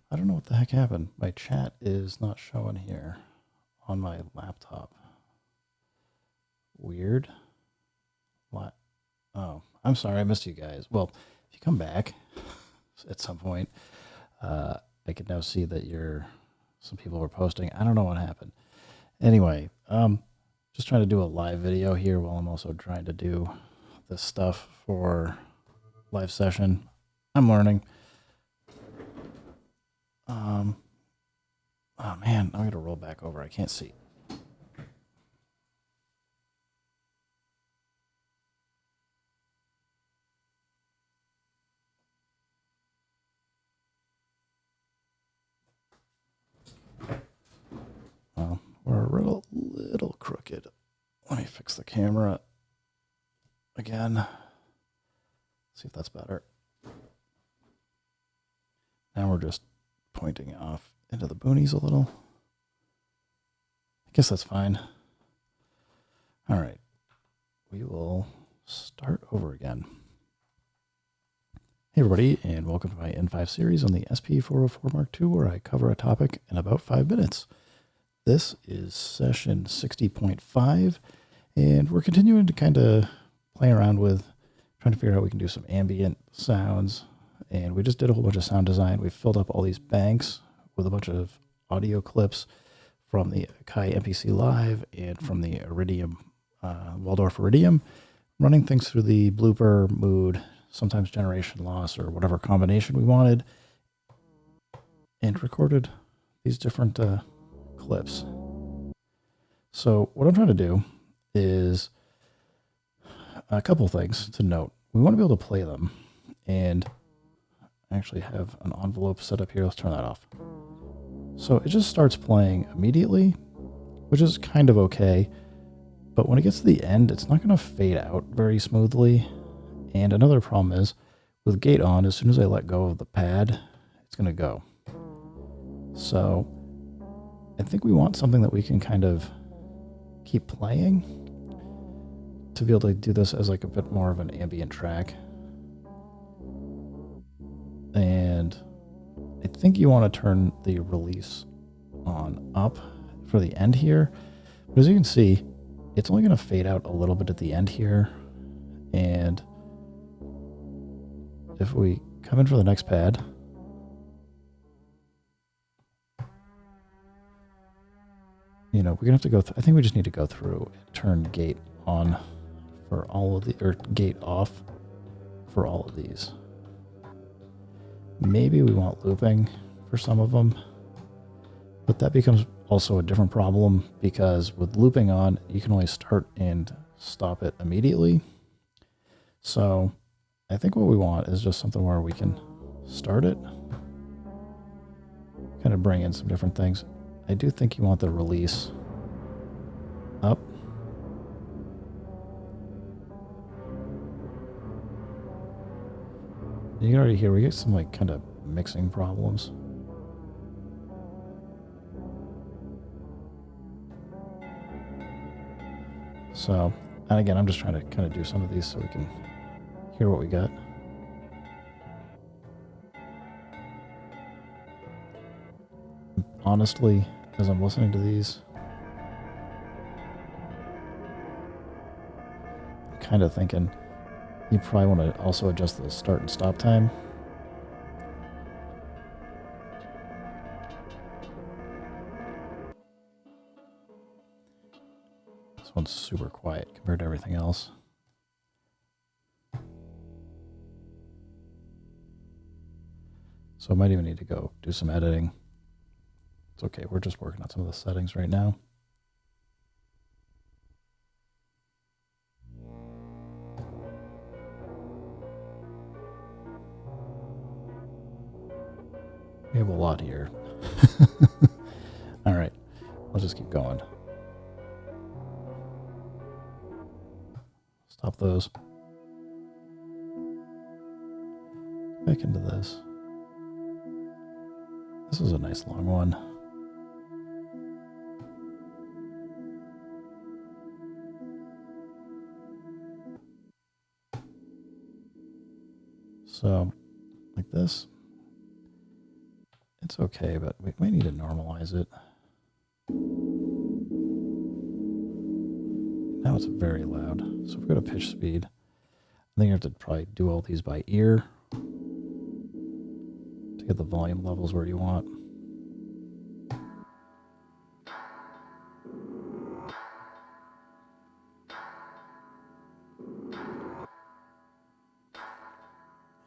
I don't know what the heck happened. My chat is not showing here on my laptop. Weird. What? Oh, I'm sorry. I missed you guys. Well, if you come back at some point, I can now see that some people were posting. I don't know what happened. Anyway, just trying to do a live video here while I'm also trying to do this stuff for live session. I'm learning. Oh man, I'm gonna roll back over. I can't see. Well, we're a little crooked. Let me fix the camera again. See if that's better. Now we're just pointing off into the boonies a little. I guess that's fine. All right. We will start over again. Hey everybody, and welcome to my N5 series on the SP404 Mark II, where I cover a topic in about 5 minutes. This is session 60.5, and we're continuing to kind of play around with trying to figure out how we can do some ambient sounds. And we just did a whole bunch of sound design. We filled up all these banks with a bunch of audio clips from the Kai MPC Live and from the Iridium, Waldorf Iridium, running things through the blooper, mood, sometimes generation loss, or whatever combination we wanted, and recorded these different clips. So what I'm trying to do is a couple things to note. We want to be able to play them, and I actually have an envelope set up here. Let's turn that off. So it just starts playing immediately, which is kind of okay, but when it gets to the end, it's not going to fade out very smoothly. And another problem is, with gate on, as soon as I let go of the pad, it's going to go. So I think we want something that we can kind of keep playing to be able to do this as like a bit more of an ambient track. And I think you want to turn the release on up for the end here. But as you can see, it's only going to fade out a little bit at the end here. And if we come in for the next pad, you know, we're gonna have to go I think we just need to go through and turn gate on for all of the, or gate off for all of these. Maybe we want looping for some of them, but that becomes also a different problem because with looping on, you can only start and stop it immediately. So I think what we want is just something where we can start it, kind of bring in some different things. I do think you want the release up. You can already hear we get some like kind of mixing problems. So, and again, I'm just trying to kind of do some of these so we can hear what we got. Honestly, as I'm listening to these, I'm kind of thinking you probably want to also adjust the start and stop time. This one's super quiet compared to everything else. So I might even need to go do some editing. It's okay, we're just working on some of the settings right now. We have a lot here. All right, I'll just keep going. Stop those. Back into this. This is a nice long one. So, like this. It's okay, but we might need to normalize it. Now it's very loud. So if we go to pitch speed, I think you have to probably do all these by ear to get the volume levels where you want.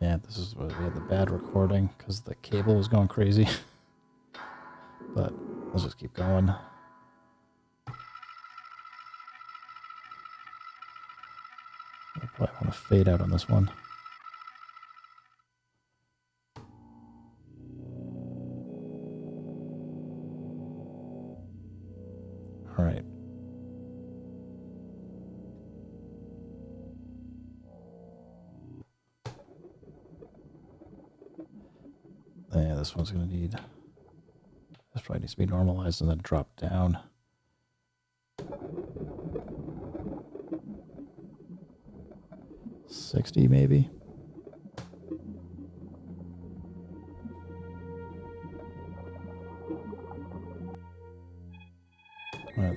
Yeah, this is where we had the bad recording because the cable was going crazy. But let's just keep going. I probably want to fade out on this one. All right. Yeah, this one's going to need, this probably needs to be normalized and then drop down. $60 maybe.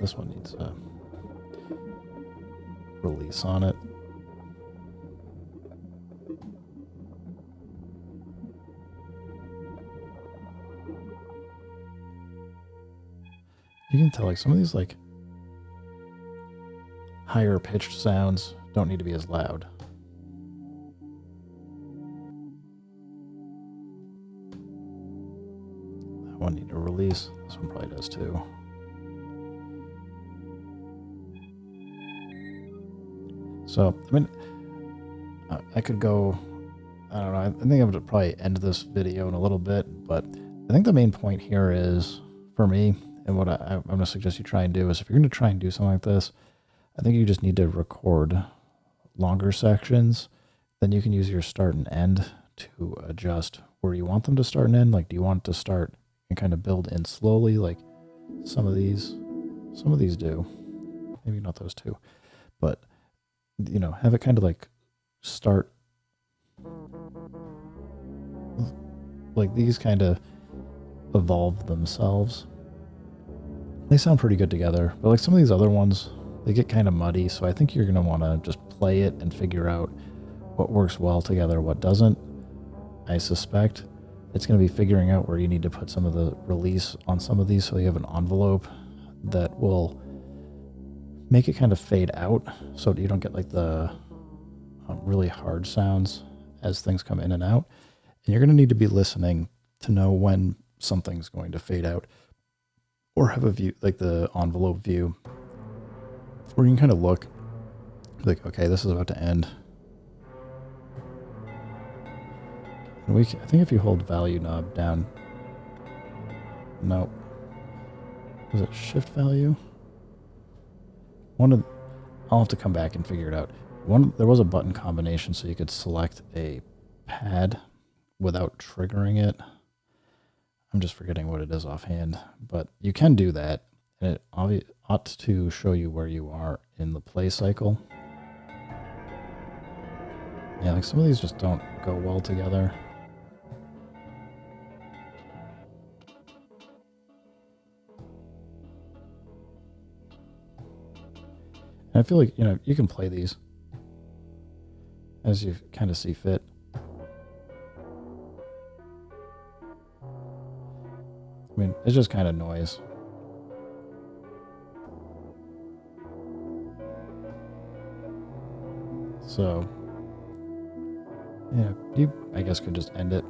This one needs a release on it. You can tell like some of these like higher pitched sounds don't need to be as loud. That one need to release. This one probably does too. So, I mean, I could go, I don't know, I think I'm going to probably end this video in a little bit, but I think the main point here is, for me, and what I'm going to suggest you try and do is, if you're going to try and do something like this, I think you just need to record longer sections. Then you can use your start and end to adjust where you want them to start and end. Like, do you want to start and kind of build in slowly, like some of these do. Maybe not those two, but you know, have it kind of like start like these kind of evolve themselves. They sound pretty good together, but like some of these other ones, they get kind of muddy. So I think you're going to want to just play it and figure out what works well together, what doesn't. I suspect it's going to be figuring out where you need to put some of the release on some of these so you have an envelope that will make it kind of fade out so you don't get like the really hard sounds as things come in and out. And you're going to need to be listening to know when something's going to fade out, or have a view, like the envelope view, where you can kind of look like, okay, this is about to end. And I think if you hold value knob down, no, was it shift value? I'll have to come back and figure it out. There was a button combination so you could select a pad without triggering it. I'm just forgetting what it is offhand, but you can do that, and it ought to show you where you are in the play cycle. Yeah, like some of these just don't go well together. And I feel like, you know, you can play these as you kind of see fit. I mean, it's just kind of noise. So, yeah, you, I guess, could just end it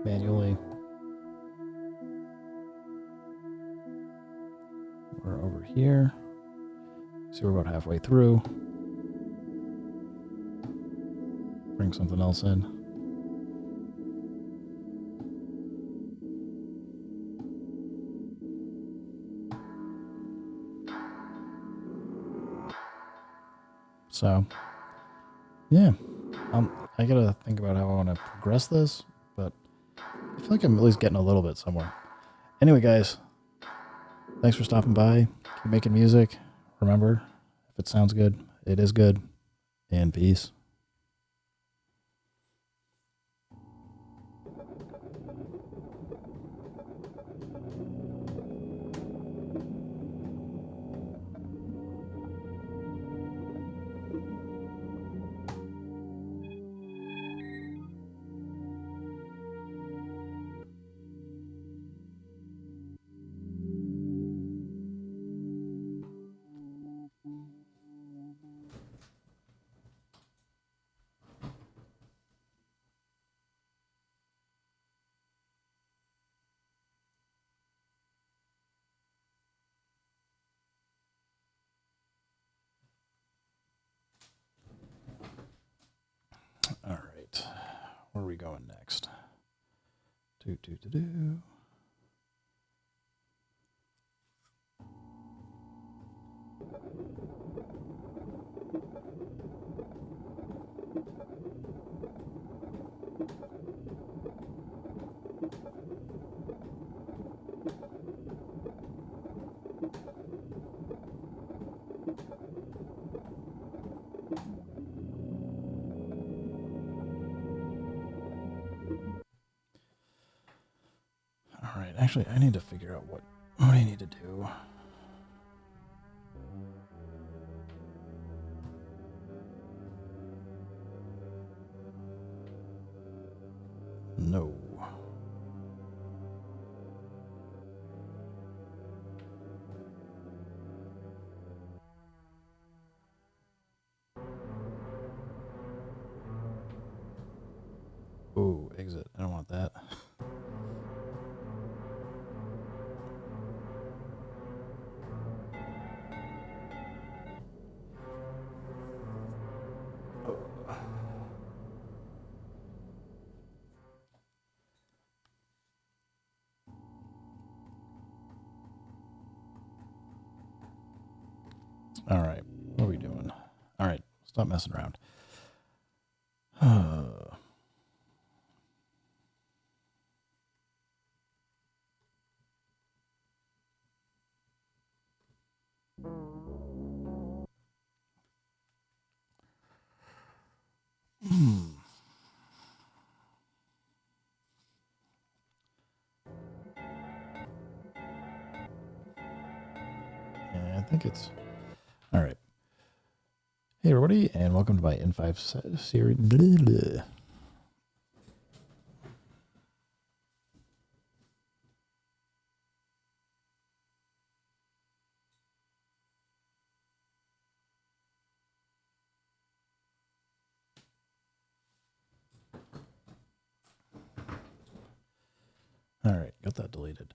manually. We're over here. See, we're about halfway through. Bring something else in. So, yeah, I gotta think about how I want to progress this, but I feel like I'm at least getting a little bit somewhere. Anyway, guys, thanks for stopping by. Keep making music. Remember, if it sounds good, it is good. And peace. All right, where are we going next? Do. All right, actually, I need to figure out what I need to do. No. Ooh, exit. I don't want that. All right. What are we doing? All right. Stop messing around. Yeah, I think it's... All right. Hey, everybody, and welcome to my N5 series. Blah, blah. All right, got that deleted.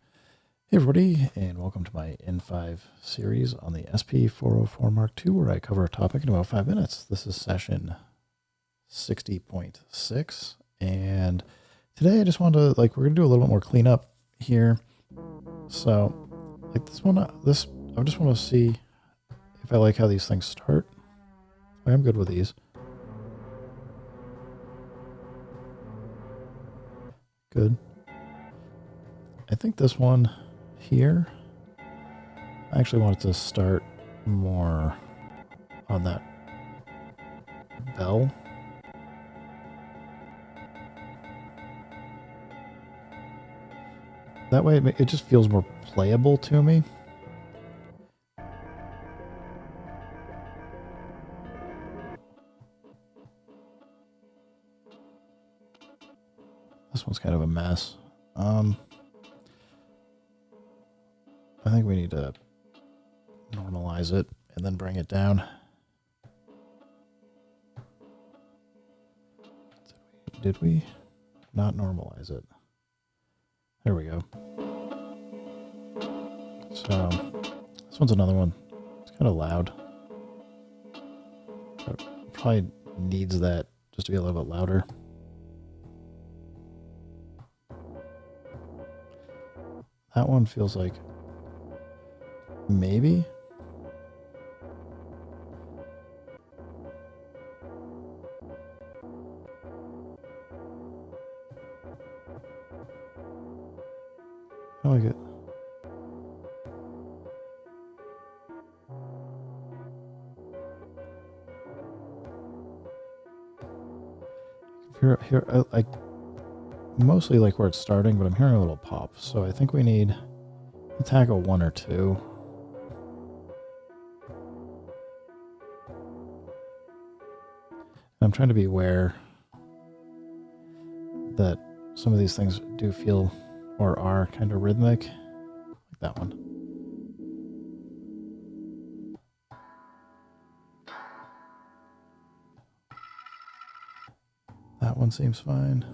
Hey, everybody, and welcome to my N5 series on the SP404 Mark II, where I cover a topic in about 5 minutes. This is session 60.6, and today I just wanted to, we're going to do a little bit more cleanup here. So, I just want to see if I like how these things start. I'm good with these. Good. I think this one here, I actually want it to start more on that bell. That way it just feels more playable to me. This one's kind of a mess. I think we need to normalize it and then bring it down. Did we not normalize it? There we go. So this one's another one. It's kind of loud. It probably needs that just to be a little bit louder. That one feels like maybe. I like it. Here, I mostly like where it's starting, but I'm hearing a little pop. So I think we need to tackle 1 or 2. I'm trying to be aware that some of these things do feel or are kind of rhythmic, like that one. That one seems fine.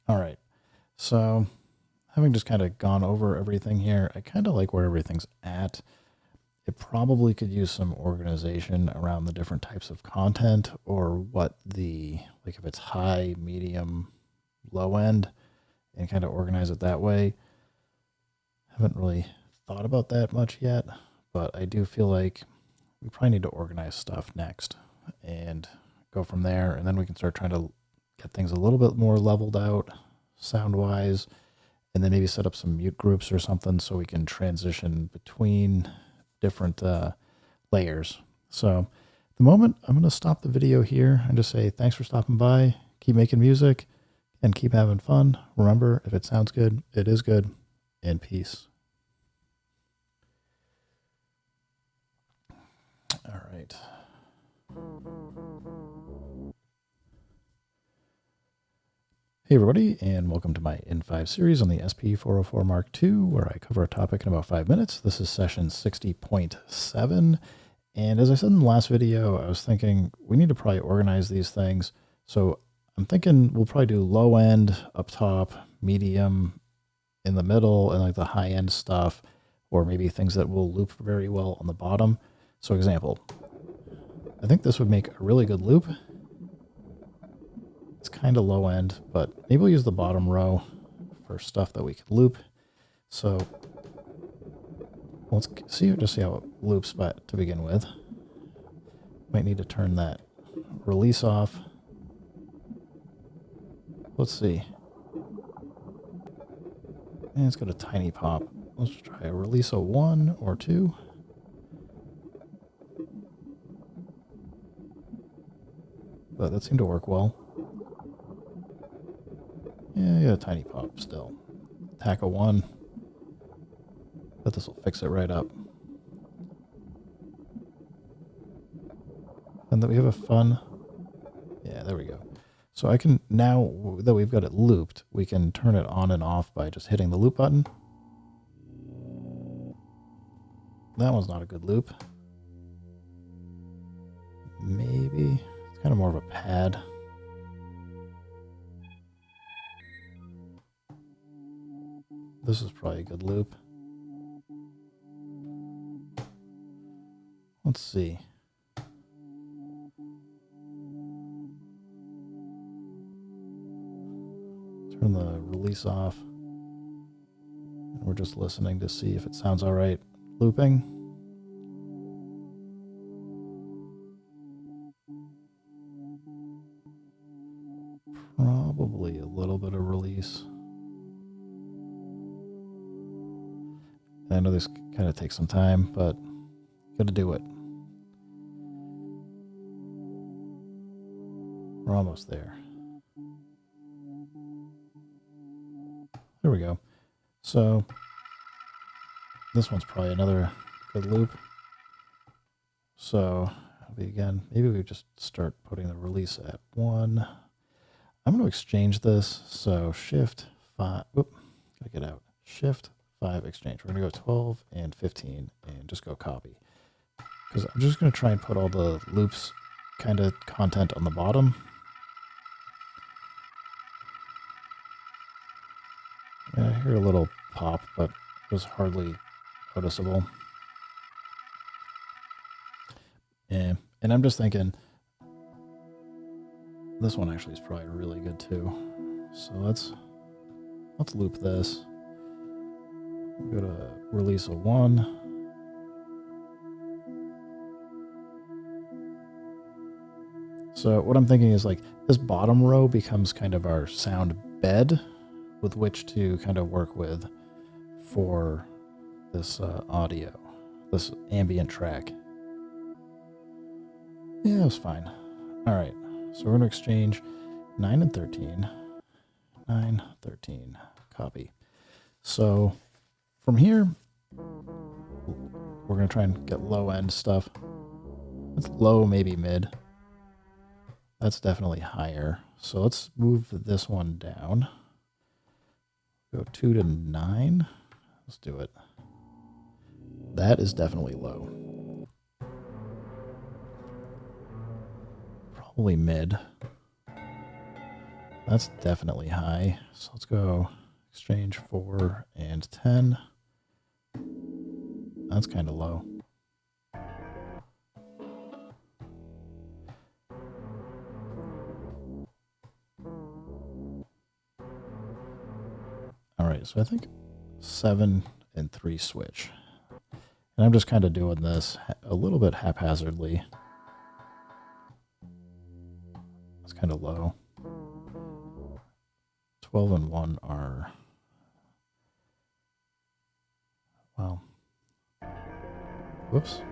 All right, so having just kind of gone over everything here, I kind of like where everything's at. It probably could use some organization around the different types of content, or what the, like if it's high, medium, low end, and kind of organize it that way. Haven't really thought about that much yet, but I do feel like we probably need to organize stuff next and go from there, and then we can start trying to get things a little bit more leveled out sound-wise, and then maybe set up some mute groups or something so we can transition between different layers. So at the moment, I'm going to stop the video here and just say thanks for stopping by. Keep making music and keep having fun. Remember, if it sounds good, it is good. And peace. All right. Hey everybody, and welcome to my N5 series on the SP404 Mark II, where I cover a topic in about 5 minutes. This is session 60.7, and as I said in the last video, I was thinking we need to probably organize these things. So I'm thinking we'll probably do low end up top, medium in the middle, and like the high end stuff, or maybe things that will loop very well on the bottom. So example, I think this would make a really good loop. It's kind of low end, but maybe we'll use the bottom row for stuff that we can loop. So let's see how it loops to begin with. Might need to turn that release off. Let's see. And it's got a tiny pop. Let's try a release of 1 or 2. But that seemed to work well. Yeah, a tiny pop still. Tack a 1. But this will fix it right up. And then we have a fun... Yeah, there we go. So I can, now that we've got it looped, we can turn it on and off by just hitting the loop button. That one's not a good loop. Maybe. It's kind of more of a pad. This is probably a good loop. Let's see. Turn the release off. And we're just listening to see if it sounds all right looping. Probably a little bit of release. I know this kind of takes some time, but gotta do it. We're almost there. There we go. So this one's probably another good loop. So again, maybe we just start putting the release at 1. I'm going to exchange this. So Shift 5. Oop, gotta get out. Shift 5 exchange. We're going to go 12 and 15 and just go copy. Because I'm just going to try and put all the loops kind of content on the bottom. I hear a little pop, but it was hardly noticeable. And I'm just thinking, this one actually is probably really good too. So let's loop this. Go to release of 1. So what I'm thinking is like this bottom row becomes kind of our sound bed with which to kind of work with for this audio, this ambient track. Yeah, it was fine. All right, so we're going to exchange 9 and 13. 9, 13, copy. So from here, we're going to try and get low end stuff. That's low, maybe mid. That's definitely higher. So let's move this one down. Go 2 to 9. Let's do it. That is definitely low. Probably mid. That's definitely high. So let's go exchange 4 and 10. That's kind of low. All right, so I think 7 and 3 switch. And I'm just kind of doing this a little bit haphazardly. It's kind of low. 12 and 1 are, well, whoops.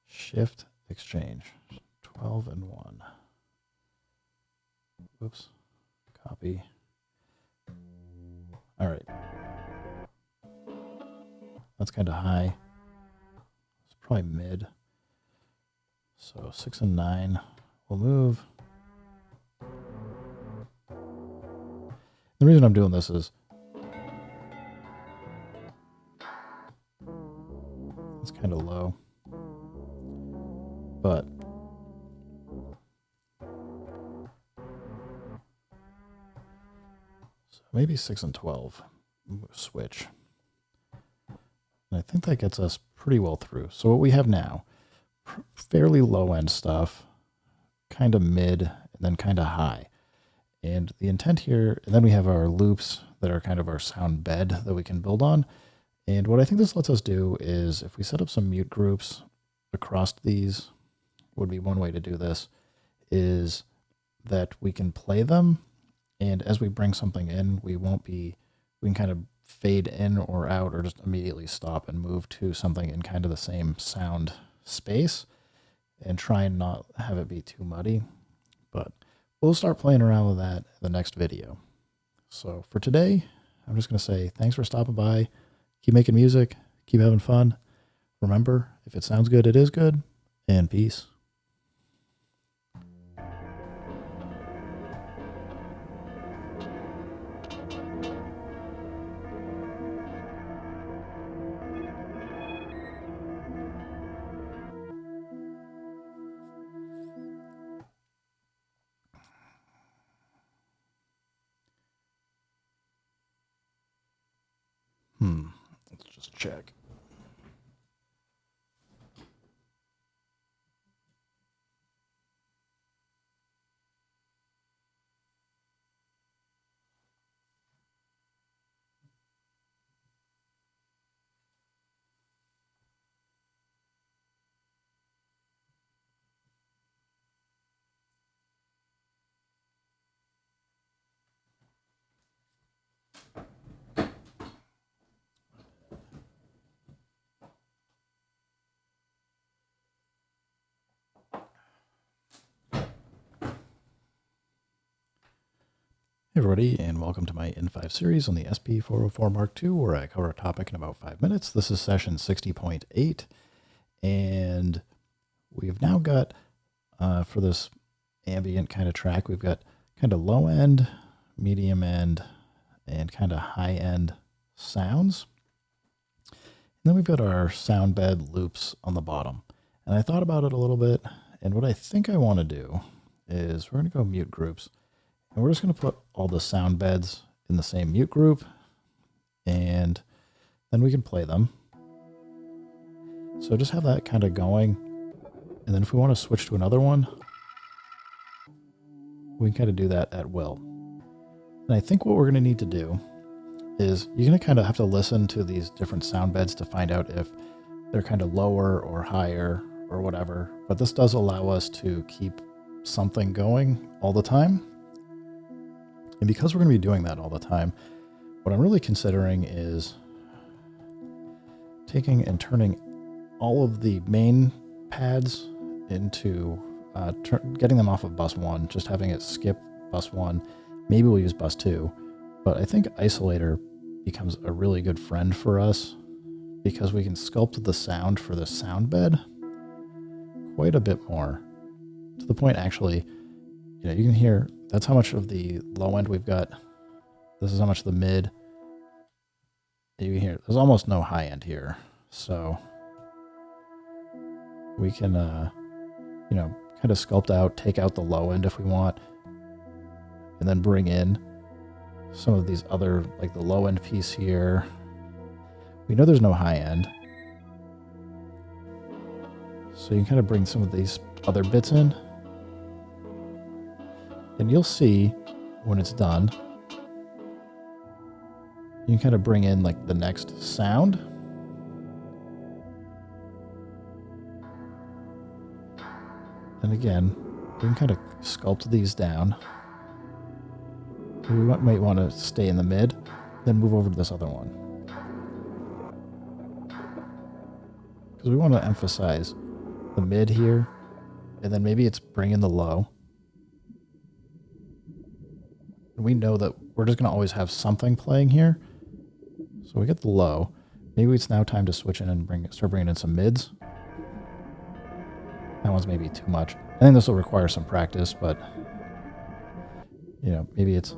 Shift exchange. 12 and 1. Whoops. Copy. All right. That's kind of high. Let's probably mid. So 6 and 9 will move. The reason I'm doing this is it's kind of low, but so maybe 6 and 12 switch. And I think that gets us pretty well through. So what we have now, fairly low end stuff, kind of mid, and then kind of high. And the intent here, and then we have our loops that are kind of our sound bed that we can build on. And what I think this lets us do is if we set up some mute groups across these, would be one way to do this, is that we can play them. And as we bring something in, we can kind of fade in or out or just immediately stop and move to something in kind of the same sound space and try and not have it be too muddy. But we'll start playing around with that in the next video. So for today, I'm just going to say thanks for stopping by. Keep making music. Keep having fun. Remember, if it sounds good, it is good. And peace. Let's just check. Hey everybody, and welcome to my N5 series on the SP404 Mark II, where I cover a topic in about 5 minutes. This is session 60.8, and we've now got, for this ambient kind of track, we've got kind of low end, medium end, and kind of high end sounds. And then we've got our sound bed loops on the bottom. And I thought about it a little bit, and what I think I want to do is we're going to go mute groups. And we're just going to put all the sound beds in the same mute group, and then we can play them. So just have that kind of going. And then if we want to switch to another one, we can kind of do that at will. And I think what we're going to need to do is you're going to kind of have to listen to these different sound beds to find out if they're kind of lower or higher or whatever. But this does allow us to keep something going all the time. And because we're going to be doing that all the time, what I'm really considering is taking and turning all of the main pads into, getting them off of bus 1, just having it skip bus 1. Maybe we'll use bus 2. But I think isolator becomes a really good friend for us because we can sculpt the sound for the sound bed quite a bit more. To the point, actually, you can hear that's how much of the low end we've got. This is how much of the mid. You can hear there's almost no high end here. So we can, kind of sculpt out, take out the low end if we want, and then bring in some of these other, like the low end piece here. We know there's no high end. So you can kind of bring some of these other bits in. And you'll see when it's done, you can kind of bring in like the next sound. And again, we can kind of sculpt these down. We might want to stay in the mid, then move over to this other one. Because we want to emphasize the mid here, and then maybe it's bringing the low. We know that we're just going to always have something playing here. So we get the low. Maybe it's now time to switch in and start bringing in some mids. That one's maybe too much. I think this will require some practice, but you know, maybe it's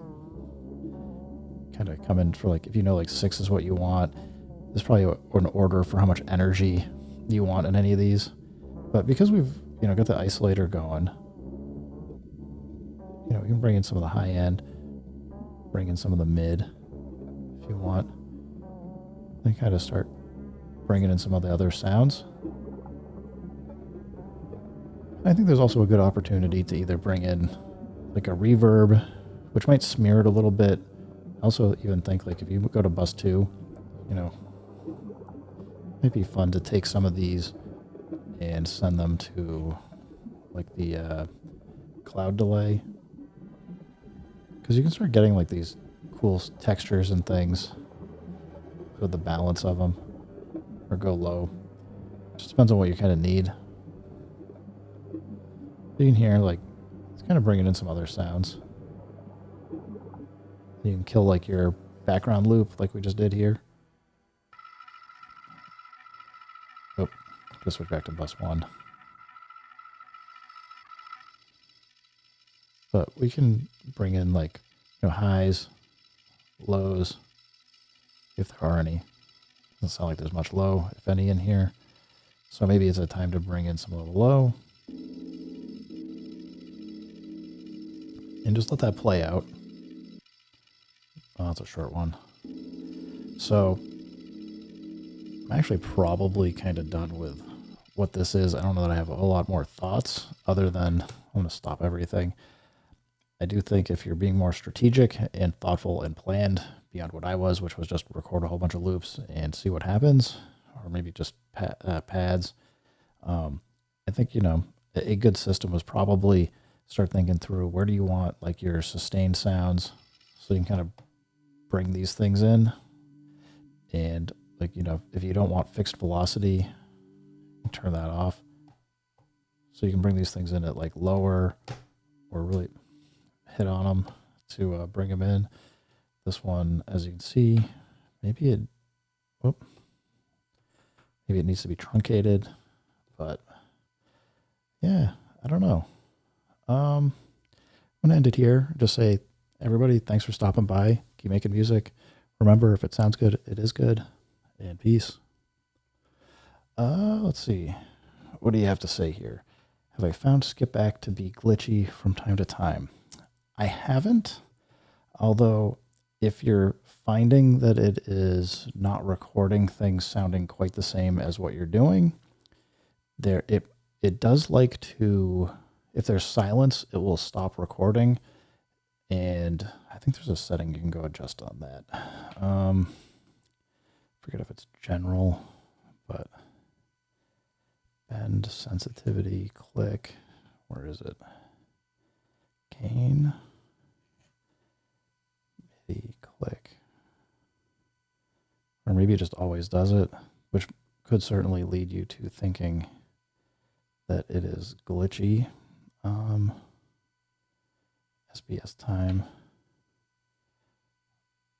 kind of coming for like, if you know like 6 is what you want, there's probably an order for how much energy you want in any of these. But because we've, you know, got the isolator going, you know, we can bring in some of the high end, bring in some of the mid if you want. Then kind of start bringing in some of the other sounds. I think there's also a good opportunity to either bring in like a reverb, which might smear it a little bit. I also even think like if you go to bus 2, you know, it might be fun to take some of these and send them to like the cloud delay, because you can start getting like these cool textures and things with the balance of them, or go low. Just depends on what you kind of need. You can hear like it's kind of bringing in some other sounds. You can kill like your background loop like we just did here. Oh, just switch back to bus 1. But we can bring in like, you know, highs, lows, if there are any. Doesn't sound like there's much low, if any, in here. So maybe it's a time to bring in some of the low. And just let that play out. Oh, that's a short one. So I'm actually probably kind of done with what this is. I don't know that I have a whole lot more thoughts other than I'm going to stop everything. I do think if you're being more strategic and thoughtful and planned beyond what I was, which was just record a whole bunch of loops and see what happens, or maybe just pads, I think, you know, a good system was probably start thinking through where do you want like your sustained sounds, so you can kind of bring these things in. And like, you know, if you don't want fixed velocity, turn that off. So you can bring these things in at like lower, or really hit on them to bring them in. This one, as you can see, maybe it needs to be truncated, but yeah, I don't know. I'm gonna end it here. Just say, everybody, thanks for stopping by. Keep making music. Remember, if it sounds good, it is good. And peace. Let's see. What do you have to say here? Have I found skip back to be glitchy from time to time? I haven't. Although, if you're finding that it is not recording things sounding quite the same as what you're doing, it does like to, if there's silence, it will stop recording. And I think there's a setting you can go adjust on that. Forget if it's general, but bend sensitivity, click. Where is it? Gain. MIDI, click. Or maybe it just always does it, which could certainly lead you to thinking that it is glitchy. SBS time.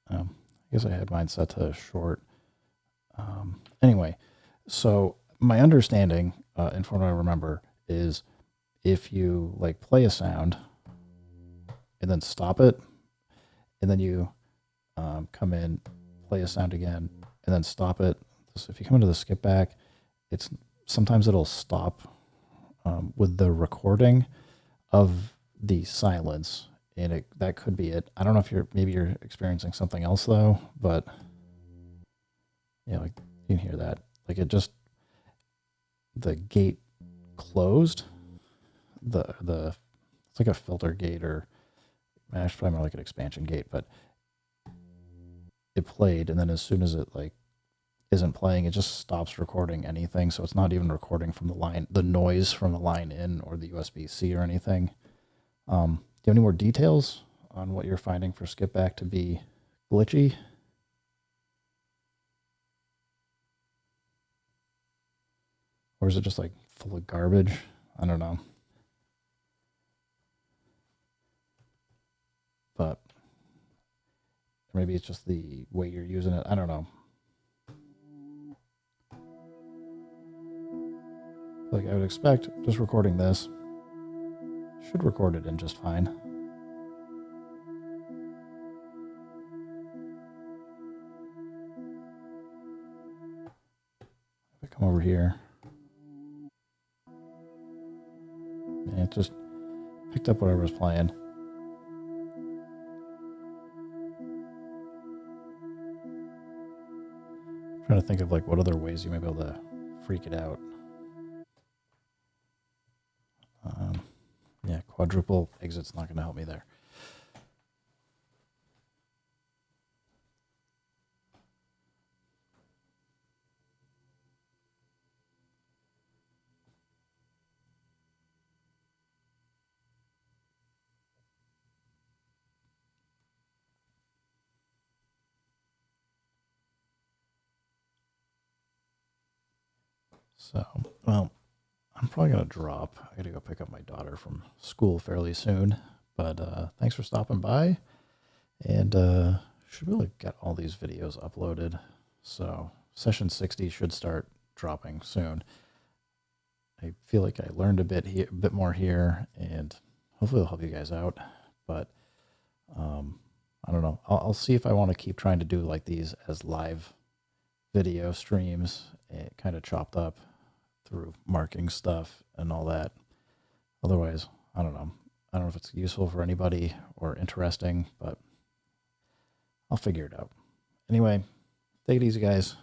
I guess I had mine set to short. Anyway, so my understanding, and from what I remember, is if you like play a sound and then stop it, and then you come in, play a sound again, and then stop it. So if you come into the skip back, sometimes it'll stop with the recording of the silence, and that could be it. I don't know if maybe you're experiencing something else though, but yeah, like you can hear that. Like the gate closed. It's like a filter gate, or it's probably more like an expansion gate, but it played, and then as soon as it like isn't playing, it just stops recording anything. So it's not even recording from the noise from the line in or the USB-C or anything. Do you have any more details on what you're finding for skip back to be glitchy? Or is it just like full of garbage? I don't know. But maybe it's just the way you're using it. I don't know. Like I would expect, just recording this should record it in just fine. If I come over here, and it just picked up whatever was playing. I'm trying to think of like what other ways you might be able to freak it out. Yeah, quadruple exit's not going to help me there. So, well, I'm probably going to drop. I got to go pick up my daughter from school fairly soon. But thanks for stopping by. And should be able to get all these videos uploaded. So session 60 should start dropping soon. I feel like I learned a bit more here, and hopefully it'll help you guys out. But I don't know. I'll see if I want to keep trying to do like these as live video streams, kind of chopped up through marking stuff and all that. Otherwise, I don't know. I don't know if it's useful for anybody or interesting, but I'll figure it out. Anyway, take it easy, guys.